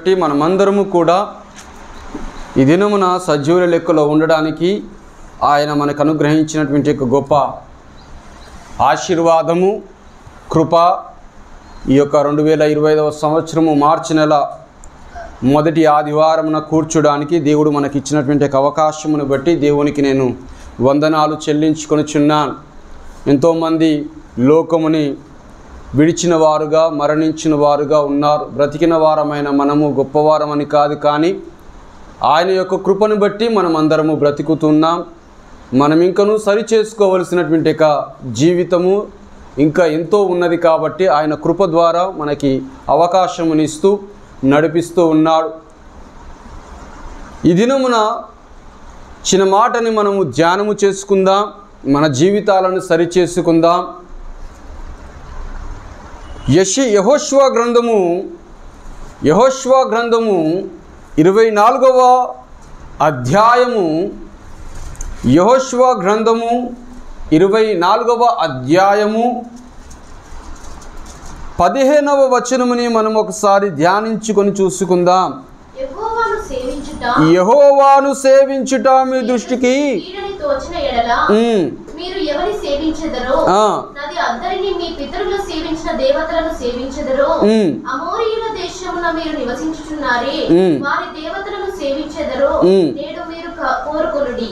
బట్టి మనమందరము కూడా ఈ దినమున సజీవుల లెక్కలో ఉండడానికి ఆయన మనకు అనుగ్రహించినటువంటి ఒక గొప్ప ఆశీర్వాదము, కృప, ఈ యొక్క 2025వ సంవత్సరము మార్చి నెల మొదటి ఆదివారమున కూర్చోడానికి దేవుడు మనకి ఇచ్చినటువంటి అవకాశమును బట్టి దేవునికి నేను వందనాలు చెల్లించుకొనుచున్నాను. ఎంతోమంది లోకముని విడిచిన వారుగా, మరణించిన వారుగా ఉన్నారు. బ్రతికిన వారమైన మనము గొప్పవారమని కాదు, కానీ ఆయన యొక్క కృపను బట్టి మనం అందరము బ్రతుకుతున్నాం. మనం ఇంకనూ సరి చేసుకోవలసినటువంటి ఒక జీవితము ఇంకా ఎంతో ఉన్నది కాబట్టి ఆయన కృప ద్వారా మనకి అవకాశమునిస్తూ నడిపిస్తూ ఉన్నాడు. ఈ దినమున చిన్న మాటని మనము ధ్యానము చేసుకుందాం, మన జీవితాలను సరి చేసుకుందాం. యెహోషువ గ్రంథము 24వ అధ్యాయము, యెహోషువ గ్రంథము 24వ అధ్యాయము 15వ వచనముని మనం ఒకసారి ధ్యానించుకొని చూసుకుందాం. యెహోవాను సేవించుట మీ దృష్టికి మీరు ఎవరి సేవించెదరో నది అందరిని మీ పితరులు సేవించిన దేవతలను సేవించెదరో అమోరీయుల దేశమున మీరు నివసించుచున్నారే వారి దేవతలను సేవించెదరో నేడు మీరు కోరుకొనుడి.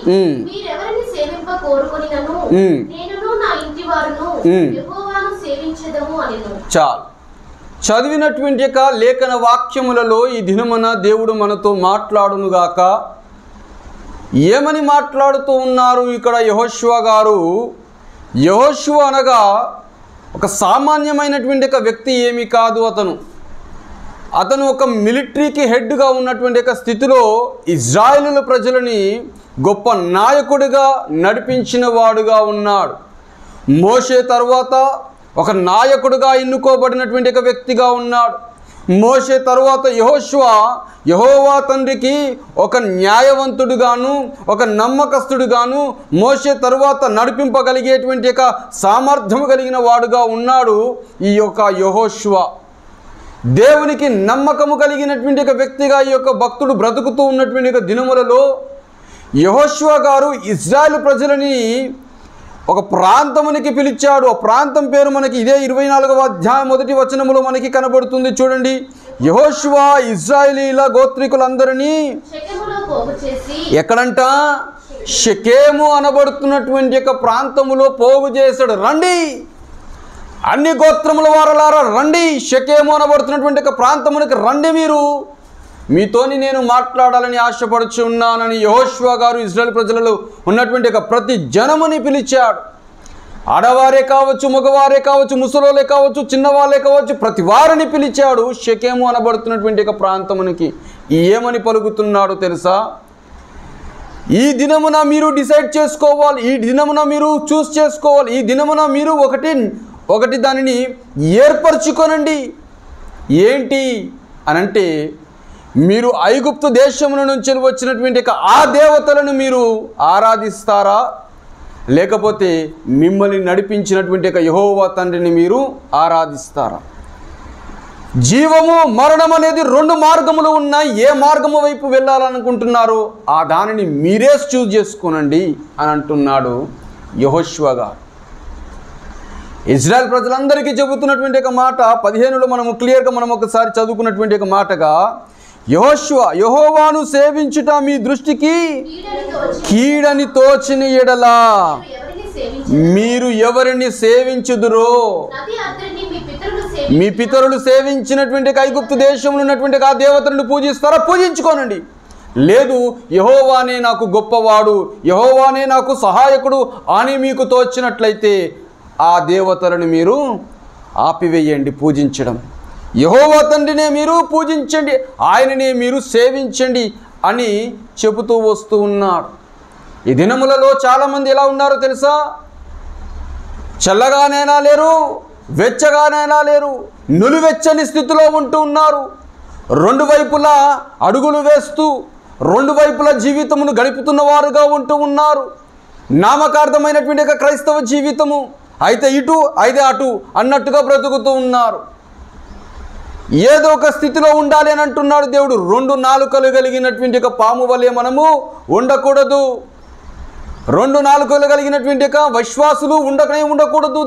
మీరెవరిని సేవింప కోరుకొనినను నేనును నా ఇంటి వారును యెహోవాను సేవించెదము అనెను. చాలు. చదివినటువంటి యొక్క లేఖన వాక్యములలో ఈ దినమున దేవుడు మనతో మాట్లాడునుగాక. ఏమని మాట్లాడుతూ ఉన్నారు ఇక్కడ యెహోషువ గారు? యెహోషువ అనగా ఒక సామాన్యమైనటువంటి ఒక వ్యక్తి ఏమీ కాదు. అతను ఒక మిలిటరీకి హెడ్గా ఉన్నటువంటి ఒక స్థితిలో ఇజ్రాయేలు ప్రజలని గొప్ప నాయకుడిగా నడిపించిన వాడుగా ఉన్నాడు. మోషే తర్వాత ఒక నాయకుడిగా ఎన్నుకోబడినటువంటి ఒక వ్యక్తిగా ఉన్నాడు. మోషే తరువాత యెహోషువ యెహోవా తండ్రికి ఒక న్యాయవంతుడుగాను, ఒక నమ్మకస్తుడుగాను, మోషే తరువాత నడిపింపగలిగేటువంటి ఒక సామర్థ్యము కలిగిన వాడుగా ఉన్నాడు ఈ యొక్క యెహోషువ. దేవునికి నమ్మకము కలిగినటువంటి ఒక వ్యక్తిగా ఈ యొక్క భక్తుడు బ్రతుకుతూ ఉన్నటువంటి ఒక దినములలో యెహోషువ గారు ఇజ్రాయేలు ప్రజలని ఒక ప్రాంతమునికి పిలిచాడు. ఆ ప్రాంతం పేరు మనకి ఇదే 24వ అధ్యాయం 1వ వచనములో మనకి కనబడుతుంది. చూడండి, యెహోషువ ఇశ్రాయేలీల గోత్రికులందరినీ ఎక్కడంట? షెకెము అనబడుతున్నటువంటి ఒక ప్రాంతములో పోగు చేశాడు. రండి, అన్ని గోత్రముల వారలారా రండి, షెకెము అనబడుతున్నటువంటి ఒక ప్రాంతమునికి రండి, మీతోని నేను మాట్లాడాలని ఆశపడుచు ఉన్నానని యెహోషువ గారు ఇశ్రాయేలు ప్రజలలో ఉన్నటువంటి ఒక ప్రతి జనముని పిలిచాడు. ఆడవారే కావచ్చు, మగవారే కావచ్చు, ముసలోలే కావచ్చు, చిన్నవాళ్ళే కావచ్చు, ప్రతి వారిని పిలిచాడు షెకెము అనబడుతున్నటువంటి ఒక ప్రాంతమునికి. ఏమని పలుకుతున్నాడు తెలుసా? ఈ దినమున మీరు డిసైడ్ చేసుకోవాలి, ఈ దినమున మీరు చూస్ చేసుకోవాలి, ఈ దినమున మీరు ఒకటి దానిని ఏర్పరచుకోనండి. ఏంటి అనంటే, మీరు ఐగుప్తు దేశముల నుంచి వచ్చినటువంటి ఆ దేవతలను మీరు ఆరాధిస్తారా, లేకపోతే మిమ్మల్ని నడిపించినటువంటి యెహోవా తండ్రిని మీరు ఆరాధిస్తారా? జీవము మరణం అనేది 2 మార్గములు ఉన్నాయి. ఏ మార్గము వైపు వెళ్ళాలనుకుంటున్నారో ఆ దానిని మీరే చూజ్ చేసుకోనండి అని అంటున్నాడు యెహోషువ గారు. ఇజ్రాయెల్ ప్రజలందరికీ చెబుతున్నటువంటి ఒక మాట 15లో మనము క్లియర్గా మనం ఒకసారి చదువుకున్నటువంటి ఒక మాటగా, యెహోషువ యెహోవాను సేవించుట మీ దృష్టికి కీడని తోచిన ఎడల మీరు ఎవరిని సేవించుదురో మీ పితరులు సేవించినటువంటి ఐగుప్తు దేశంలో ఉన్నటువంటి ఆ దేవతలను పూజిస్తారా? పూజించుకోనండి. లేదు, యెహోవానే నాకు గొప్పవాడు, యెహోవానే నాకు సహాయకుడు అని మీకు తోచినట్లయితే ఆ దేవతలను మీరు ఆపివేయండి పూజించడం. యెహోవా తండ్రినే మీరు పూజించండి, ఆయననే మీరు సేవించండి అని చెబుతూ వస్తూ ఉన్నాడు. ఈ దినములలో చాలామంది ఎలా ఉన్నారో తెలుసా? చల్లగానైనా లేరు, వెచ్చగానైనా లేరు, నులివెచ్చని స్థితిలో ఉంటూ ఉన్నారు. 2 వైపులా అడుగులు వేస్తూ 2 వైపుల జీవితమును గడుపుతున్న వారుగా ఉంటూ ఉన్నారు. నామకార్థమైనటువంటి ఒక క్రైస్తవ జీవితము, అయితే ఇటు అయితే అటు అన్నట్టుగా బ్రతుకుతూ ఉన్నారు. ఏదో ఒక స్థితిలో ఉండాలి అని అంటున్నాడు దేవుడు. 2 నాలుకలు కలిగినటువంటి ఒక పాము వలె మనము ఉండకూడదు. 2 నాలుకలు కలిగినటువంటి ఒక విశ్వాసులు ఉండకూడదు.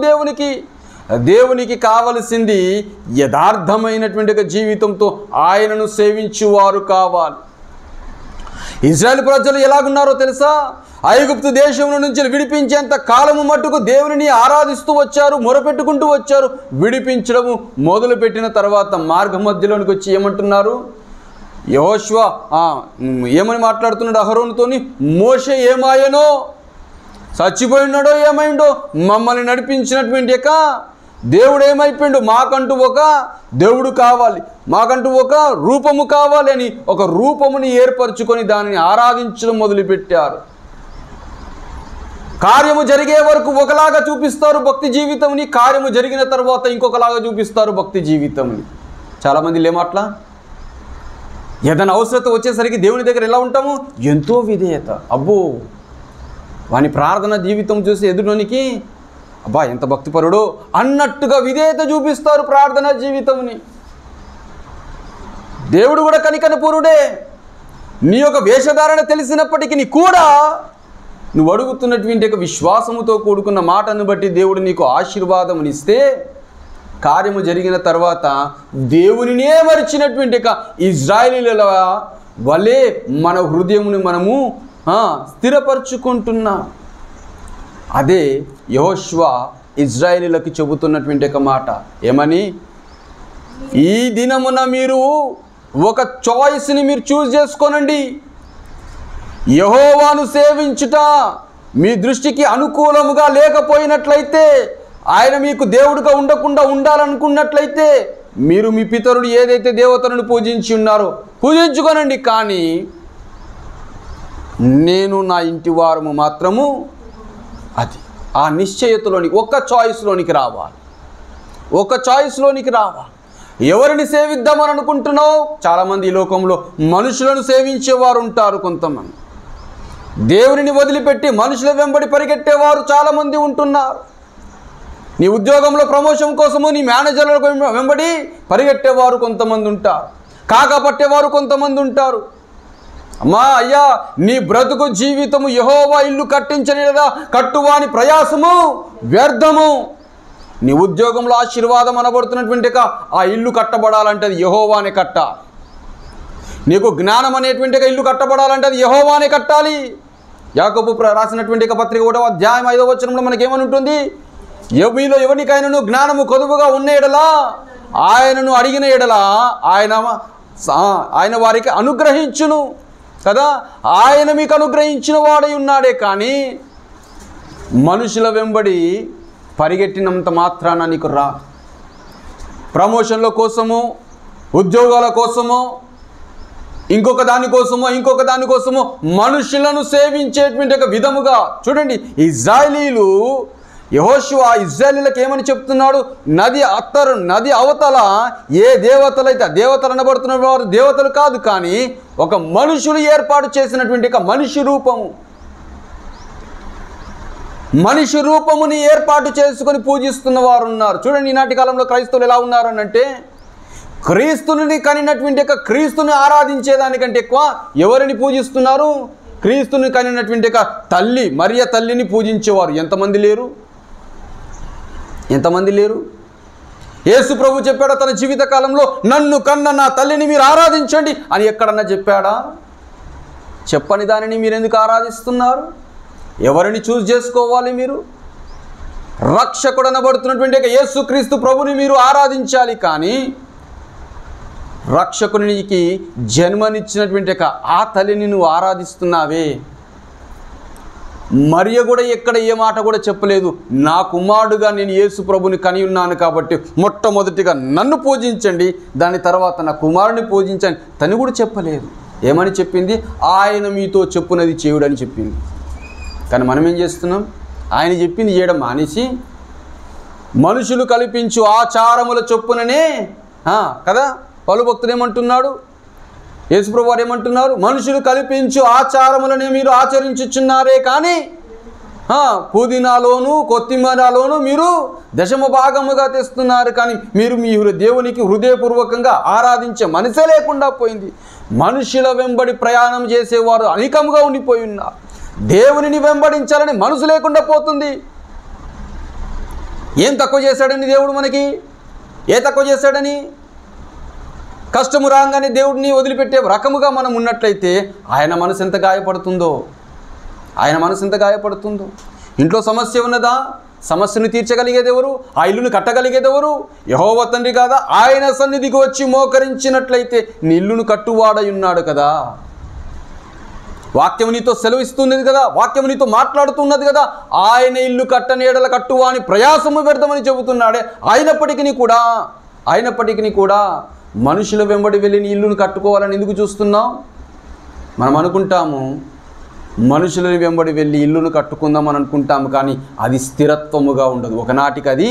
దేవునికి కావలసింది యథార్థమైనటువంటి ఒక జీవితంతో ఆయనను సేవించువారు కావాలి. ఇజ్రాయెల్ ప్రజలు ఎలాగున్నారో తెలుసా? ఐగుప్తు దేశం నుంచి విడిపించేంత కాలము మట్టుకు దేవునిని ఆరాధిస్తూ వచ్చారు, మొరపెట్టుకుంటూ వచ్చారు. విడిపించడము మొదలుపెట్టిన తర్వాత మార్గ మధ్యలోనికి వచ్చి ఏమంటున్నారు? యెహోషువ ఏమని మాట్లాడుతున్నాడు అహరోనుతోని? మోషే ఏమాయనో, చచ్చిపోయినాడో ఏమైండో, మమ్మల్ని నడిపించినటువంటి దేవుడు ఏమైపోయిండు? మాకంటూ ఒక దేవుడు కావాలి, మాకంటూ ఒక రూపము కావాలి అని ఒక రూపముని ఏర్పరచుకొని దానిని ఆరాధించడం మొదలుపెట్టారు. కార్యము జరిగే వరకు ఒకలాగా చూపిస్తారు భక్తి జీవితంని, కార్యము జరిగిన తర్వాత ఇంకొకలాగా చూపిస్తారు భక్తి జీవితంని. చాలామంది లేమాట్లా ఏదైనా అవసరత వచ్చేసరికి దేవుని దగ్గర ఎలా ఉంటాము? ఎంతో విధేయత. అబ్బో, వాని ప్రార్థన జీవితం చూసి ఎదురునికి అబ్బా ఎంత భక్తిపరుడో అన్నట్టుగా విధేయత చూపిస్తారు ప్రార్థన జీవితంని. దేవుడు కూడా కనికరపూరుడే. నీ యొక్క వేషధారణ తెలిసినప్పటికీ కూడా నువ్వు అడుగుతున్నటువంటి ఒక విశ్వాసముతో కూడుకున్న మాటను బట్టి దేవుడు నీకు ఆశీర్వాదమునిస్తే కార్యము జరిగిన తర్వాత దేవునినే మరిచినటువంటి ఒక ఇజ్రాయేలీల వలె మన హృదయముని మనము స్థిరపరచుకుంటున్నాం. అదే యెహోషువ ఇజ్రాయేలీలకు చెబుతున్నటువంటి ఒక మాట. ఏమని? ఈ దినమున మీరు ఒక చాయిస్ని మీరు చూస్ చేసుకోనండి. యెహోవాను సేవించుట మీ దృష్టికి అనుకూలముగా లేకపోయినట్లయితే, ఆయన మీకు దేవుడుగా ఉండకుండా ఉండాలనుకున్నట్లయితే, మీరు మీ పితరులు ఏదైతే దేవతలను పూజించి ఉన్నారో పూజించుకోనండి. కానీ నేను నా ఇంటి వారము మాత్రము అది ఆ నిశ్చయతలోనికి ఒక చాయిస్లోనికి రావాలి. ఎవరిని సేవిద్దామని అనుకుంటున్నావు? చాలామంది ఈ లోకంలో మనుషులను సేవించేవారు ఉంటారు. కొంతమంది దేవునిని వదిలిపెట్టి మనుషుల వెంబడి పరిగెట్టేవారు చాలామంది ఉంటున్నారు. నీ ఉద్యోగంలో ప్రమోషన్ కోసము నీ మేనేజర్ల వెంబడి పరిగెట్టేవారు కొంతమంది ఉంటారు. కాకపట్టేవారు కొంతమంది ఉంటారు. అమ్మా అయ్యా, నీ బ్రతుకు జీవితము యెహోవా ఇల్లు కట్టించని లేదా కట్టువాని ప్రయాసము వ్యర్థము. నీ ఉద్యోగంలో ఆశీర్వాదం అనబడుతున్నటువంటి ఆ ఇల్లు కట్టబడాలంటే అది యెహోవానే కట్టాలి. నీకు జ్ఞానం అనేటువంటి ఇల్లు కట్టబడాలంటే అది యెహోవానే కట్టాలి. యాకోబు రాసినటువంటి పత్రిక 1వ అధ్యాయం 5వ వచనంలో మనకేమని ఉంటుంది? మీలో ఎవరికైనాను జ్ఞానము కొదువుగా ఉన్న ఎడలా ఆయనను అడిగిన ఎడలా ఆయన వారికి అనుగ్రహించును కదా. ఆయన మీకు అనుగ్రహించిన వాడై ఉన్నాడే. కానీ మనుషుల వెంబడి పరిగెట్టినంత మాత్రాన నీకు రా. ప్రమోషన్ల కోసమో, ఉద్యోగాల కోసమో, ఇంకొక దానికోసమో మనుషులను సేవించేటువంటి ఒక విధముగా చూడండి. ఇజ్రాయేలీలు యెహోషువ ఇజ్రాయేలీలకు ఏమని చెప్తున్నాడు? నది అవతల ఏ దేవతలైతే దేవతలు అనబడుతున్న వారు దేవతలు కాదు, కానీ ఒక మనుషులు ఏర్పాటు చేసినటువంటి ఒక మనిషి రూపముని ఏర్పాటు చేసుకొని పూజిస్తున్న వారు ఉన్నారు. చూడండి, ఈనాటి కాలంలో క్రైస్తవులు ఎలా ఉన్నారు అంటే, క్రీస్తుని కనినటువంటి ఒక క్రీస్తుని ఆరాధించేదానికంటే ఎక్కువ ఎవరిని పూజిస్తున్నారు? క్రీస్తుని కనినటువంటి ఒక తల్లి మరియ తల్లిని పూజించేవారు ఎంతమంది లేరు? యేసు ప్రభు చెప్పాడా తన జీవిత కాలంలో, నన్ను కన్న నా తల్లిని మీరు ఆరాధించండి అని ఎక్కడన్నా చెప్పాడా? చెప్పని దానిని మీరు ఎందుకు ఆరాధిస్తున్నారు? ఎవరిని చూస్ చేసుకోవాలి? మీరు రక్షకుడు అనబడుతున్నటువంటి యేసుక్రీస్తు ప్రభుని మీరు ఆరాధించాలి. కానీ రక్షకునికి జన్మనిచ్చినటువంటి ఆ తల్లిని నువ్వు ఆరాధిస్తున్నావే. మరియ కూడా ఎక్కడ ఏ మాట కూడా చెప్పలేదు, నా కుమారుడుగా నేను యేసు ప్రభుని కని ఉన్నాను కాబట్టి మొట్టమొదటిగా నన్ను పూజించండి, దాని తర్వాత నా కుమారుని పూజించండి తను కూడా చెప్పలేదు. ఏమని చెప్పింది? ఆయన మీతో చెప్పునది చేయుడని చెప్పింది. కానీ మనం ఏం చేస్తున్నాం? ఆయన చెప్పింది చేయడం మానేసి మనుషులు కల్పించు ఆచారముల చొప్పుననే కదా. పలు భక్తులు ఏమంటున్నాడు? యేసుప్రభు వారు ఏమంటున్నారు? మనుషులు కల్పించు ఆచారములనే మీరు ఆచరించుచున్నారే కానీ పుదీనాలోను కొత్తిమీరలోను మీరు దశమ భాగముగా తెస్తున్నారు, కానీ మీరు మీ దేవునికి హృదయపూర్వకంగా ఆరాధించే మనసే లేకుండా పోయింది. మనుషుల వెంబడి ప్రయాణం చేసేవారు అధికంగా ఉండిపోయి ఉన్నారు. దేవునిని వెంబడించాలని మనసు లేకుండా పోతుంది. ఏం తక్కువ చేశాడని దేవుడు మనకి? ఏ తక్కువ చేశాడని? కష్టము రాగానే దేవుడిని వదిలిపెట్టే రకముగా మనం ఉన్నట్లయితే ఆయన మనసు ఎంత గాయపడుతుందో, ఆయన మనసు ఎంత గాయపడుతుందో. ఇంట్లో సమస్య ఉన్నదా? సమస్యను తీర్చగలిగేది ఎవరు? ఆ ఇల్లును కట్టగలిగేది ఎవరు? యెహోవా తండ్రి కాదా? ఆయన సన్నిధికి వచ్చి మోకరించినట్లయితే నీ ఇల్లును కట్టువాడై ఉన్నాడు కదా. వాక్యం నీతో సెలవిస్తున్నది కదా, వాక్యం నీతో మాట్లాడుతున్నది కదా. ఆయన ఇల్లు కట్టనేడల కట్టువాని ప్రయాసము వ్యర్థమని చెబుతున్నాడే. అయినప్పటికీ కూడా మనుషుల వెంబడి వెళ్ళి నీ ఇల్లును కట్టుకోవాలని ఎందుకు చూస్తున్నాం? మనం అనుకుంటాము మనుషులని వెంబడి వెళ్ళి ఇల్లును కట్టుకుందాం అని అనుకుంటాము, కానీ అది స్థిరత్వముగా ఉండదు. ఒకనాటికి అది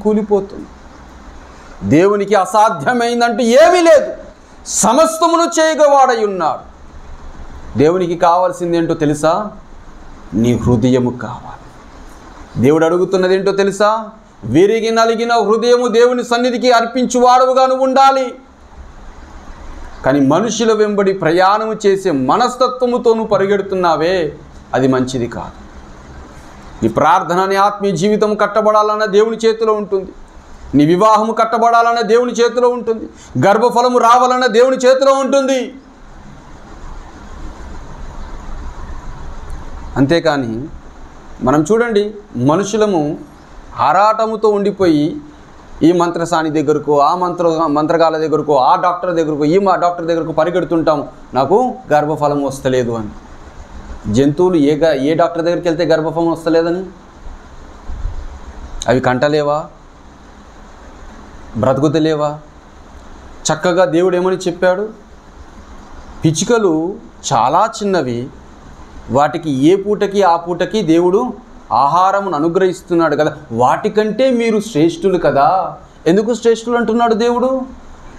కూలిపోతుంది. దేవునికి అసాధ్యమైందంటూ ఏమీ లేదు. సమస్తమును చేయగవాడై ఉన్నాడు. దేవునికి కావాల్సింది ఏంటో తెలుసా? నీ హృదయము కావాలి. దేవుడు అడుగుతున్నది ఏంటో తెలుసా? విరిగి నలిగిన హృదయము దేవుని సన్నిధికి అర్పించువాడుగా నువ్వు ఉండాలి. కానీ మనుషుల వెంబడి ప్రయాణము చేసే మనస్తత్వముతో నువ్వు పరిగెడుతున్నావే, అది మంచిది కాదు. నీ ప్రార్థన, నీ ఆత్మీయ జీవితం కట్టబడాలన్న దేవుని చేతిలో ఉంటుంది. నీ వివాహము కట్టబడాలన్న దేవుని చేతిలో ఉంటుంది. గర్భఫలము రావాలన్న దేవుని చేతిలో ఉంటుంది. అంతేకాని మనం చూడండి, మనుషులము ఆరాటముతో ఉండిపోయి ఈ మంత్రసాని దగ్గరకు, ఆ మంత్రగాల దగ్గరకు, ఆ డాక్టర్ దగ్గరకు, ఈ డాక్టర్ దగ్గరకు పరిగెడుతుంటాము, నాకు గర్భఫలం వస్తలేదు అని. జంతువులు ఏ డాక్టర్ దగ్గరికి వెళ్తే గర్భఫలం వస్తలేదని? అవి కంటలేవా? బ్రతుకుతలేవా? చక్కగా దేవుడు ఏమని చెప్పాడు? పిచ్చుకలు చాలా చిన్నవి, వాటికి ఏ పూటకి ఆ పూటకి దేవుడు ఆహారమును అనుగ్రహిస్తున్నాడు కదా, వాటికంటే మీరు శ్రేష్ఠులు కదా. ఎందుకు శ్రేష్ఠులు అంటున్నాడు దేవుడు?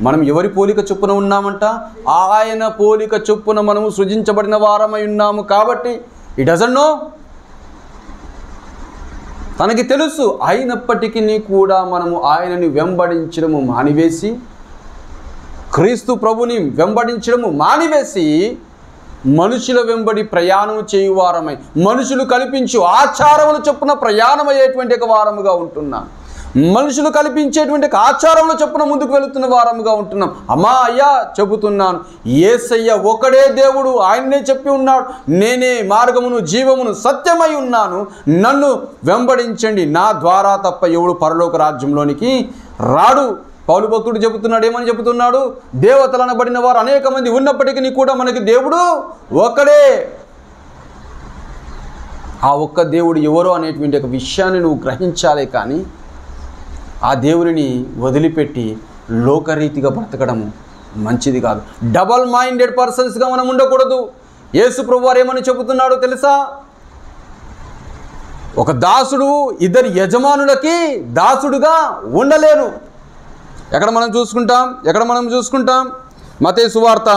మనం ఎవరి పోలిక చొప్పున ఉన్నామంట? ఆయన పోలిక చొప్పున మనము సృజించబడిన వారమై ఉన్నాము. కాబట్టి ఈ డజంట్ నో, తనకి తెలుసు. అయినప్పటికీ కూడా మనము ఆయనని వెంబడించడము మానివేసి, క్రీస్తు ప్రభుని వెంబడించడము మానివేసి మనుషుల వెంబడి ప్రయాణం చేయువారమై, మనుషులు కల్పించు ఆచారములు చొప్పున ప్రయాణమయ్యేటువంటి ఒక వారముగా ఉంటున్నాం. మనుషులు కల్పించేటువంటి ఆచారముల చొప్పున ముందుకు వెళుతున్న వారముగా ఉంటున్నాం. అమ్మా అయ్యా చెబుతున్నాను, యేసయ్య ఒకడే దేవుడు. ఆయన్నే చెప్పి ఉన్నాడు, నేనే మార్గమును జీవమును సత్యమై ఉన్నాను, నన్ను వెంబడించండి, నా ద్వారా తప్ప ఎవడు పరలోక రాజ్యంలోనికి రాడు. పౌలు భక్తుడు చెబుతున్నాడు, ఏమని చెబుతున్నాడు? దేవతలు అనబడిన వారు అనేక మంది ఉన్నప్పటికీ కూడా మనకి దేవుడు ఒక్కడే. ఆ ఒక్క దేవుడు ఎవరో అనేటువంటి ఒక విషయాన్ని నువ్వు గ్రహించాలే, కానీ ఆ దేవుడిని వదిలిపెట్టి లోకరీతిగా బ్రతకడం మంచిది కాదు. డబల్ మైండెడ్ పర్సన్స్గా మనం ఉండకూడదు. యేసు ప్రభువారు ఏమని చెబుతున్నాడో తెలుసా? ఒక దాసుడు ఇద్దరు యజమానులకి దాసుడుగా ఉండలేను. ఎక్కడ మనం చూసుకుంటాం? మత్తయి సువార్త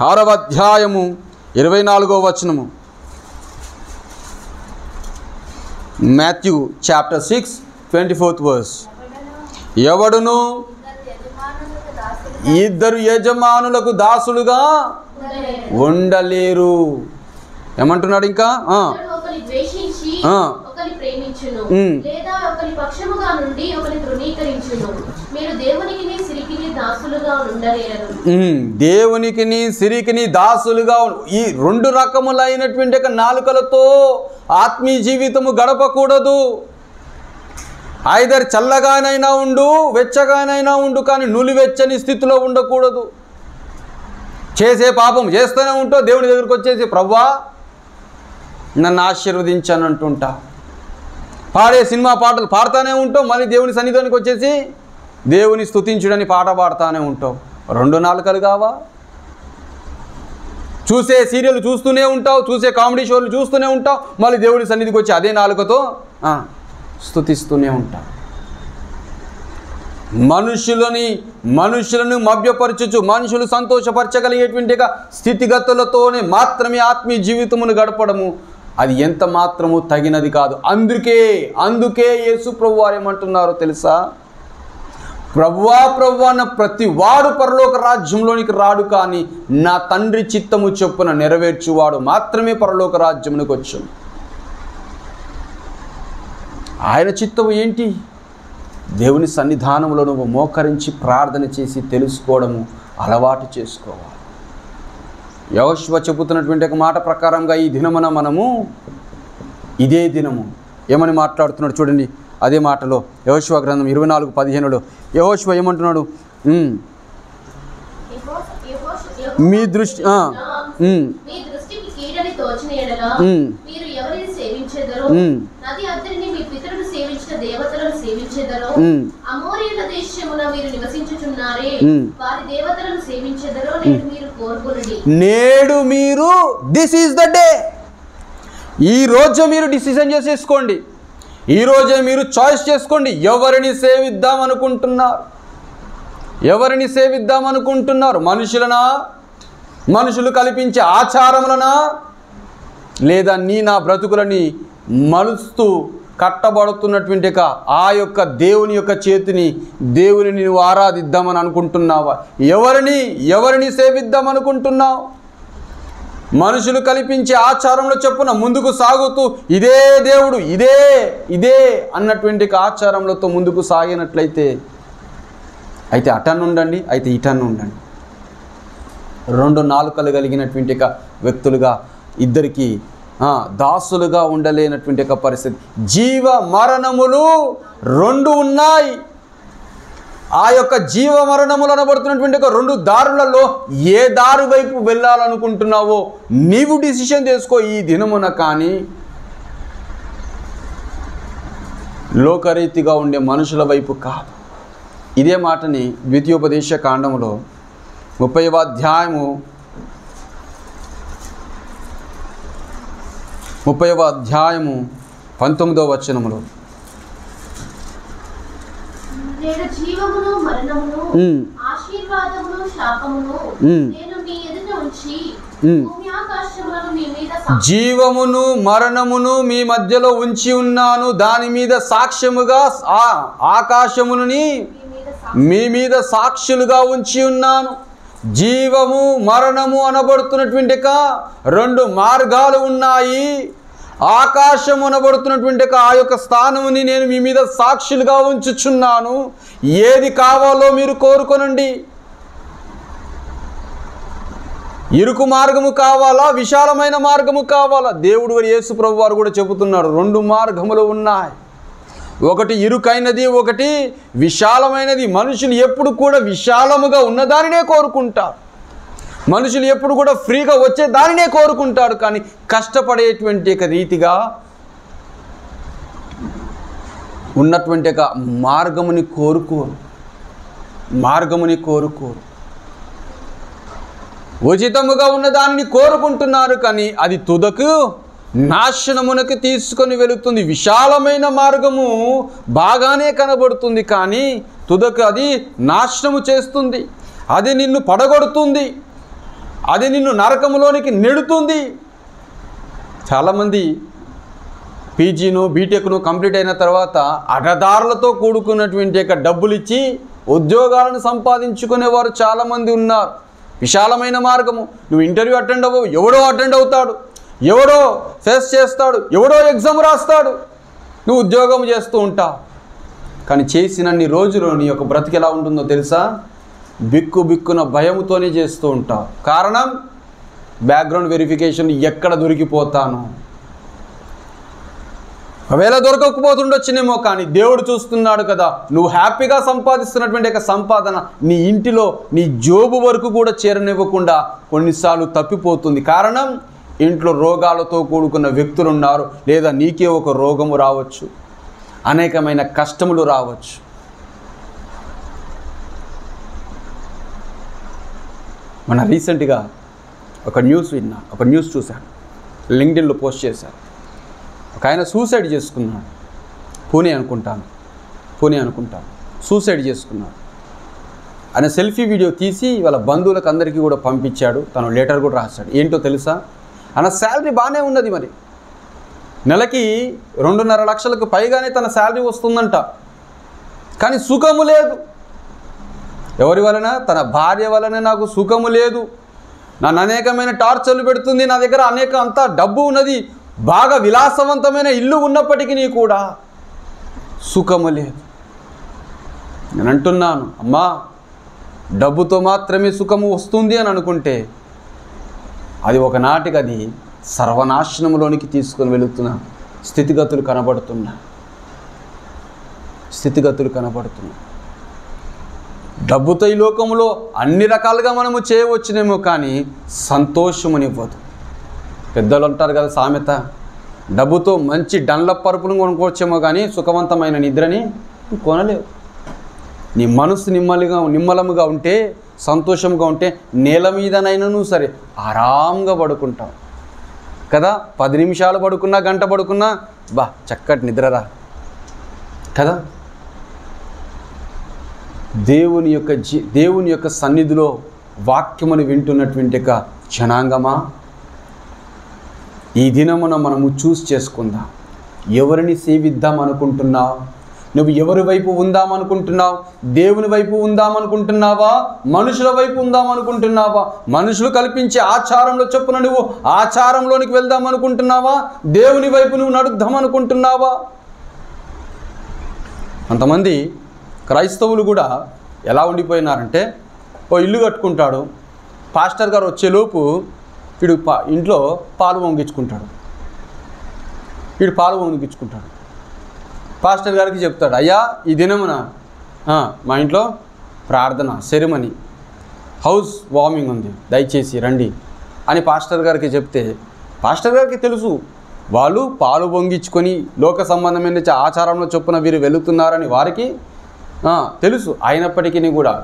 6వ అధ్యాయము 24వ వచనము. Matthew chapter 6 24th verse. ఎవడును ఇద్దరు యజమానులకు దాసులుగా ఉండలేరు. ఏమంటున్నాడు ఇంకా? దేవునికి సిరికిని దాసులుగా, ఈ రెండు రకములైనటువంటి నాలుకలతో ఆత్మీయ జీవితము గడపకూడదు. ఐదర్ చల్లగానైనా ఉండు, వెచ్చగానైనా ఉండు, కానీ నులివెచ్చని స్థితిలో ఉండకూడదు. చేసే పాపం చేస్తూనే ఉంటావు, దేవుని దగ్గరికి వచ్చేసి ప్రభువా నన్ను ఆశీర్వదించాను అంటుంటా. పాడే సినిమా పాటలు పాడుతూనే ఉంటావు, మళ్ళీ దేవుని సన్నిధానికి వచ్చేసి దేవుని స్తుతించుడని పాట పాడుతూనే ఉంటావు. రెండు నాలుకలు కావా? చూసే సీరియల్ చూస్తూనే ఉంటావు, చూసే కామెడీ షోలు చూస్తూనే ఉంటావు, మళ్ళీ దేవుని సన్నిధికి వచ్చి అదే నాలుకతో స్తుతిస్తూనే ఉంటావు. మనుషులను మభ్యపరచుచు మనుషులు సంతోషపరచగలిగేటువంటి స్థితిగతులతోనే మాత్రమే ఆత్మీయ జీవితమును గడపడము అది ఎంత మాత్రము తగినది కాదు. అందుకే యేసు ప్రభువారు ఏమంటున్నారో తెలుసా? ప్రభువా అన్న ప్రతి వాడు పరలోక రాజ్యంలోనికి రాడు, కానీ నా తండ్రి చిత్తము చొప్పున నెరవేర్చువాడు మాత్రమే పరలోక రాజ్యమునికి వచ్చాడు. ఆయన చిత్తము ఏంటి? దేవుని సన్నిధానంలో నువ్వు మోకరించి ప్రార్థన చేసి తెలుసుకోవడము అలవాటు చేసుకోవాలి. యెహోషువ చెబుతున్నటువంటి ఒక మాట ప్రకారంగా ఈ దినమున మనము ఇదే దినము ఏమని మాట్లాడుతున్నాడు చూడండి. అదే మాటలో యెహోషువ గ్రంథం 24:15లో యెహోషువ ఏమంటున్నాడు? మీ దృష్టి దృష్టికి కీడని తోచిన యెడల మీరు ఎవరిని సేవించెదరో నది అద్దరిని మీ పితరులు సేవించిన దేవతలను సేవించెదరో అమోరీయుల దేశమున మీరు నివసించుచున్నారే వారి దేవతలను సేవించెదరో నేడు మీరు దిస్ ఈజ్ ద డే. ఈ రోజు మీరు డిసిజన్ చేసేసుకోండి. ఈ రోజే మీరు చాయిస్ చేసుకోండి. ఎవరిని సేవిద్దామనుకుంటున్నారు? మనుషులు కల్పించే ఆచారములనా, లేదా నా బ్రతుకులని మలుస్తూ కట్టబడుతున్నటువంటి ఆ యొక్క దేవుని యొక్క చేతిని నువ్వు ఆరాధిద్దామని అనుకుంటున్నావా? ఎవరిని సేవిద్దామనుకుంటున్నావు? మనుషులు కల్పించే ఆచారంలో చొప్పున ముందుకు సాగుతూ ఇదే దేవుడు ఇదే అన్నటువంటి ఆచారములతో ముందుకు సాగినట్లయితే అయితే అటన్నుండండి, అయితే ఇటన్నుండండి. రెండు నాలుకలు కలిగినటువంటి వ్యక్తులుగా ఇద్దరికి దాసులుగా ఉండలేనటువంటి పరిస్థితి. జీవ మరణములు రెండు ఉన్నాయి. ఆ యొక్క జీవ మరణములు అనబడుతున్నటువంటి రెండు దారులలో ఏ దారి వైపు వెళ్ళాలనుకుంటున్నావో నీవు డిసిషన్ చేసుకో ఈ దినమున. కానీ లోకరీతిగా ఉండే మనుషుల వైపు కాదు. ఇదే మాటని ద్వితీయోపదేశ కాండములో 30వ అధ్యాయము 19వ వచనములో నేను జీవమును మరణమును ఆశీర్వాదమును శాపమును నేను మీ ఎదుట ఉంచి భూమి ఆకాశములను మీ మీద జీవమును మరణమును మీ మధ్యలో ఉంచి ఉన్నాను. దాని మీద సాక్ష్యముగా ఆకాశమును మీ మీద సాక్షులుగా ఉంచి ఉన్నాను. జీవము మరణము అనబడుతున్నటువంటి రెండు మార్గాలు ఉన్నాయి. ఆకాశము అనబడుతున్నటువంటి ఆ యొక్క స్థానముని నేను మీ మీద సాక్షులుగా ఉంచుచున్నాను. ఏది కావాలో మీరు కోరుకొనండి. ఇరుకు మార్గము కావాలా, విశాలమైన మార్గము కావాలా? దేవుడు యేసు ప్రభు వారు కూడా చెబుతున్నారు, రెండు మార్గములు ఉన్నాయి. ఒకటి ఇరుకైనది, ఒకటి విశాలమైనది. మనుషులు ఎప్పుడు కూడా విశాలముగా ఉన్నదానినే కోరుకుంటారు. మనుషులు ఎప్పుడు కూడా ఫ్రీగా వచ్చే దానినే కోరుకుంటారు. కానీ కష్టపడేటువంటి రీతిగా ఉన్నటువంటి మార్గముని కోరుకోరు. ఉచితముగా ఉన్న దానిని కోరుకుంటున్నారు, కానీ అది తుదకు నాశనమునకు తీసుకొని వెళుతుంది. విశాలమైన మార్గము బాగానే కనబడుతుంది, కానీ తుదకు అది నాశనము చేస్తుంది. అది నిన్ను పడగొడుతుంది, అది నిన్ను నరకములోనికి నెడుతుంది. చాలామంది పీజీను బీటెక్ను కంప్లీట్ అయిన తర్వాత అడ్డదారులతో కూడుకున్నటువంటి డబ్బులు ఇచ్చి ఉద్యోగాలను సంపాదించుకునేవారు చాలామంది ఉన్నారు. విశాలమైన మార్గము. నువ్వు ఇంటర్వ్యూ అటెండ్ అవ్వవు, ఎవడో అటెండ్ అవుతాడు, ఎవడో ఫేస్ చేస్తాడు, ఎవడో ఎగ్జామ్ రాస్తాడు, నువ్వు ఉద్యోగం చేస్తూ ఉంటావు. కానీ చేసినన్ని రోజులు నీ యొక్క బ్రతికి ఎలా ఉంటుందో తెలుసా? బిక్కున భయముతోనే చేస్తూ ఉంటావు. కారణం బ్యాక్గ్రౌండ్ వెరిఫికేషన్, ఎక్కడ దొరికిపోతాను. ఒకవేళ దొరకకపోతుండొచ్చునేమో, కానీ దేవుడు చూస్తున్నాడు కదా. నువ్వు హ్యాపీగా సంపాదిస్తున్నటువంటి సంపాదన నీ ఇంటిలో నీ జోబు వరకు కూడా చేరనివ్వకుండా కొన్నిసార్లు తప్పిపోతుంది. కారణం ఇంట్లో రోగాలతో కూడుకున్న వ్యక్తులు ఉన్నారు, లేదా నీకే ఒక రోగము రావచ్చు, అనేకమైన కష్టములు రావచ్చు. మన రీసెంట్గా ఒక న్యూస్ చూశాను, లింక్డ్ఇన్లో పోస్ట్ చేశారు. ఒక ఆయన సూసైడ్ చేసుకున్నాడు. పూణే అనుకుంటాను. సూసైడ్ చేసుకున్నాడు. ఆయన సెల్ఫీ వీడియో తీసి వాళ్ళ బంధువులకు అందరికీ కూడా పంపించాడు. తను లెటర్ కూడా రాశాడు. ఏంటో తెలుసా, ఆయన శాలరీ బాగానే ఉన్నది, మరి నెలకి 2.5 లక్షలకు పైగానే తన శాలరీ వస్తుందంట. కానీ సుఖము లేదు. ఎవరి వలన? తన భార్య వలన నాకు సుఖము లేదు, నన్ను అనేకమైన టార్చర్లు పెడుతుంది, నా దగ్గర అంతా డబ్బు ఉన్నది, బాగా విలాసవంతమైన ఇల్లు ఉన్నప్పటికీ కూడా సుఖము లేదు. నేను అంటున్నాను, అమ్మా, డబ్బుతో మాత్రమే సుఖము వస్తుంది అని అనుకుంటే అది ఒకనాటికి అది సర్వనాశనంలోనికి తీసుకొని వెళుతున్న స్థితిగతులు కనబడుతున్నా. డబ్బుతో ఈ లోకంలో అన్ని రకాలుగా మనము చేయవచ్చునేమో, కానీ సంతోషమునివ్వదు. పెద్దలు అంటారు కదా సామెత, డబ్బుతో మంచి డన్లప్ పరుపులు కొనుక్కోవచ్చేమో కానీ సుఖవంతమైన నిద్రని కొనలేవు. నీ మనసు నిమ్మలముగా ఉంటే, సంతోషంగా ఉంటే, నేల మీదనైనాను సరే ఆరాంగా పడుకుంటావు కదా. 10 నిమిషాలు పడుకున్నా, గంట పడుకున్నా చక్కటి నిద్రరా కదా. దేవుని యొక్క సన్నిధిలో వాక్యమును వింటున్నటువంటి ఒక జనాంగమా, ఈ దినమున మనము చూస్ చేసుకుందాం. ఎవరిని సేవిద్దాం అనుకుంటున్నావు? నువ్వు ఎవరి వైపు ఉందామనుకుంటున్నావు? దేవుని వైపు ఉందామనుకుంటున్నావా? మనుషుల వైపు ఉందామనుకుంటున్నావా? మనుషులు కల్పించే ఆచారంలో చొప్పున నువ్వు ఆచారంలోనికి వెళ్దామనుకుంటున్నావా? దేవుని వైపు నువ్వు నడుద్దామనుకుంటున్నావా? కొంతమంది క్రైస్తవులు కూడా ఎలా ఉండిపోయినారంటే, ఓ ఇల్లు కట్టుకుంటాడు, పాస్టర్ గారు వచ్చేలోపు వీడు ఇంట్లో పాలు పొంగించుకుంటాడు. పాస్టర్ గారికి చెప్తాడు, అయ్యా ఈ దినమున మా ఇంట్లో ప్రార్థన సెరిమనీ, హౌస్ వార్మింగ్ ఉంది, దయచేసి రండి అని పాస్టర్ గారికి చెప్తే, పాస్టర్ గారికి తెలుసు వాళ్ళు పాలు పొంగించుకొని లోక సంబంధమైన ఆచారంలో చొప్పున వీరు వెళుతున్నారని వారికి తెలుసు. అయినప్పటికీ కూడా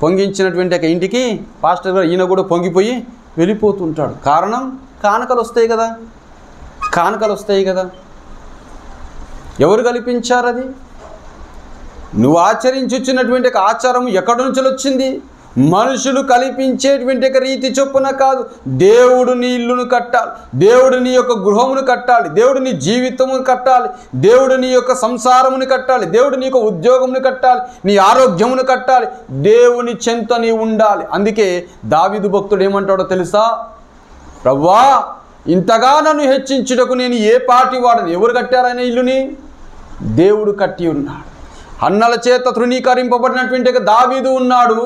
పొంగించినటువంటి ఒక ఇంటికి పాస్టర్ గారు ఈయన కూడా పొంగిపోయి వెళ్ళిపోతుంటాడు. కారణం, కానుకలు వస్తాయి కదా. ఎవరు కల్పించారు అది? నువ్వు ఆచరించుచున్నటువంటి ఒక ఆచారం ఎక్కడి నుంచి వచ్చింది? మనుషులు కల్పించేటువంటి ఒక రీతి చొప్పున కాదు. దేవుడు నీ ఇల్లును కట్టాలి, దేవుడు నీ యొక్క గృహమును కట్టాలి, దేవుడు నీ జీవితమును కట్టాలి, దేవుడు నీ యొక్క సంసారమును కట్టాలి, దేవుడు నీ యొక్క ఉద్యోగమును కట్టాలి, నీ ఆరోగ్యమును కట్టాలి, దేవుని చెంత నీ ఉండాలి. అందుకే దావీదు భక్తుడు ఏమంటాడో తెలుసా? ప్రభువా, ఇంతగా నన్ను హెచ్చించుటకు నేను ఏ పాటి వాడని. ఎవరు కట్టారైన ఇల్లుని? దేవుడు కట్టి ఉన్నాడు. అన్నల చేత తృణీకరింపబడినటువంటి దావీదు ఉన్నాడు,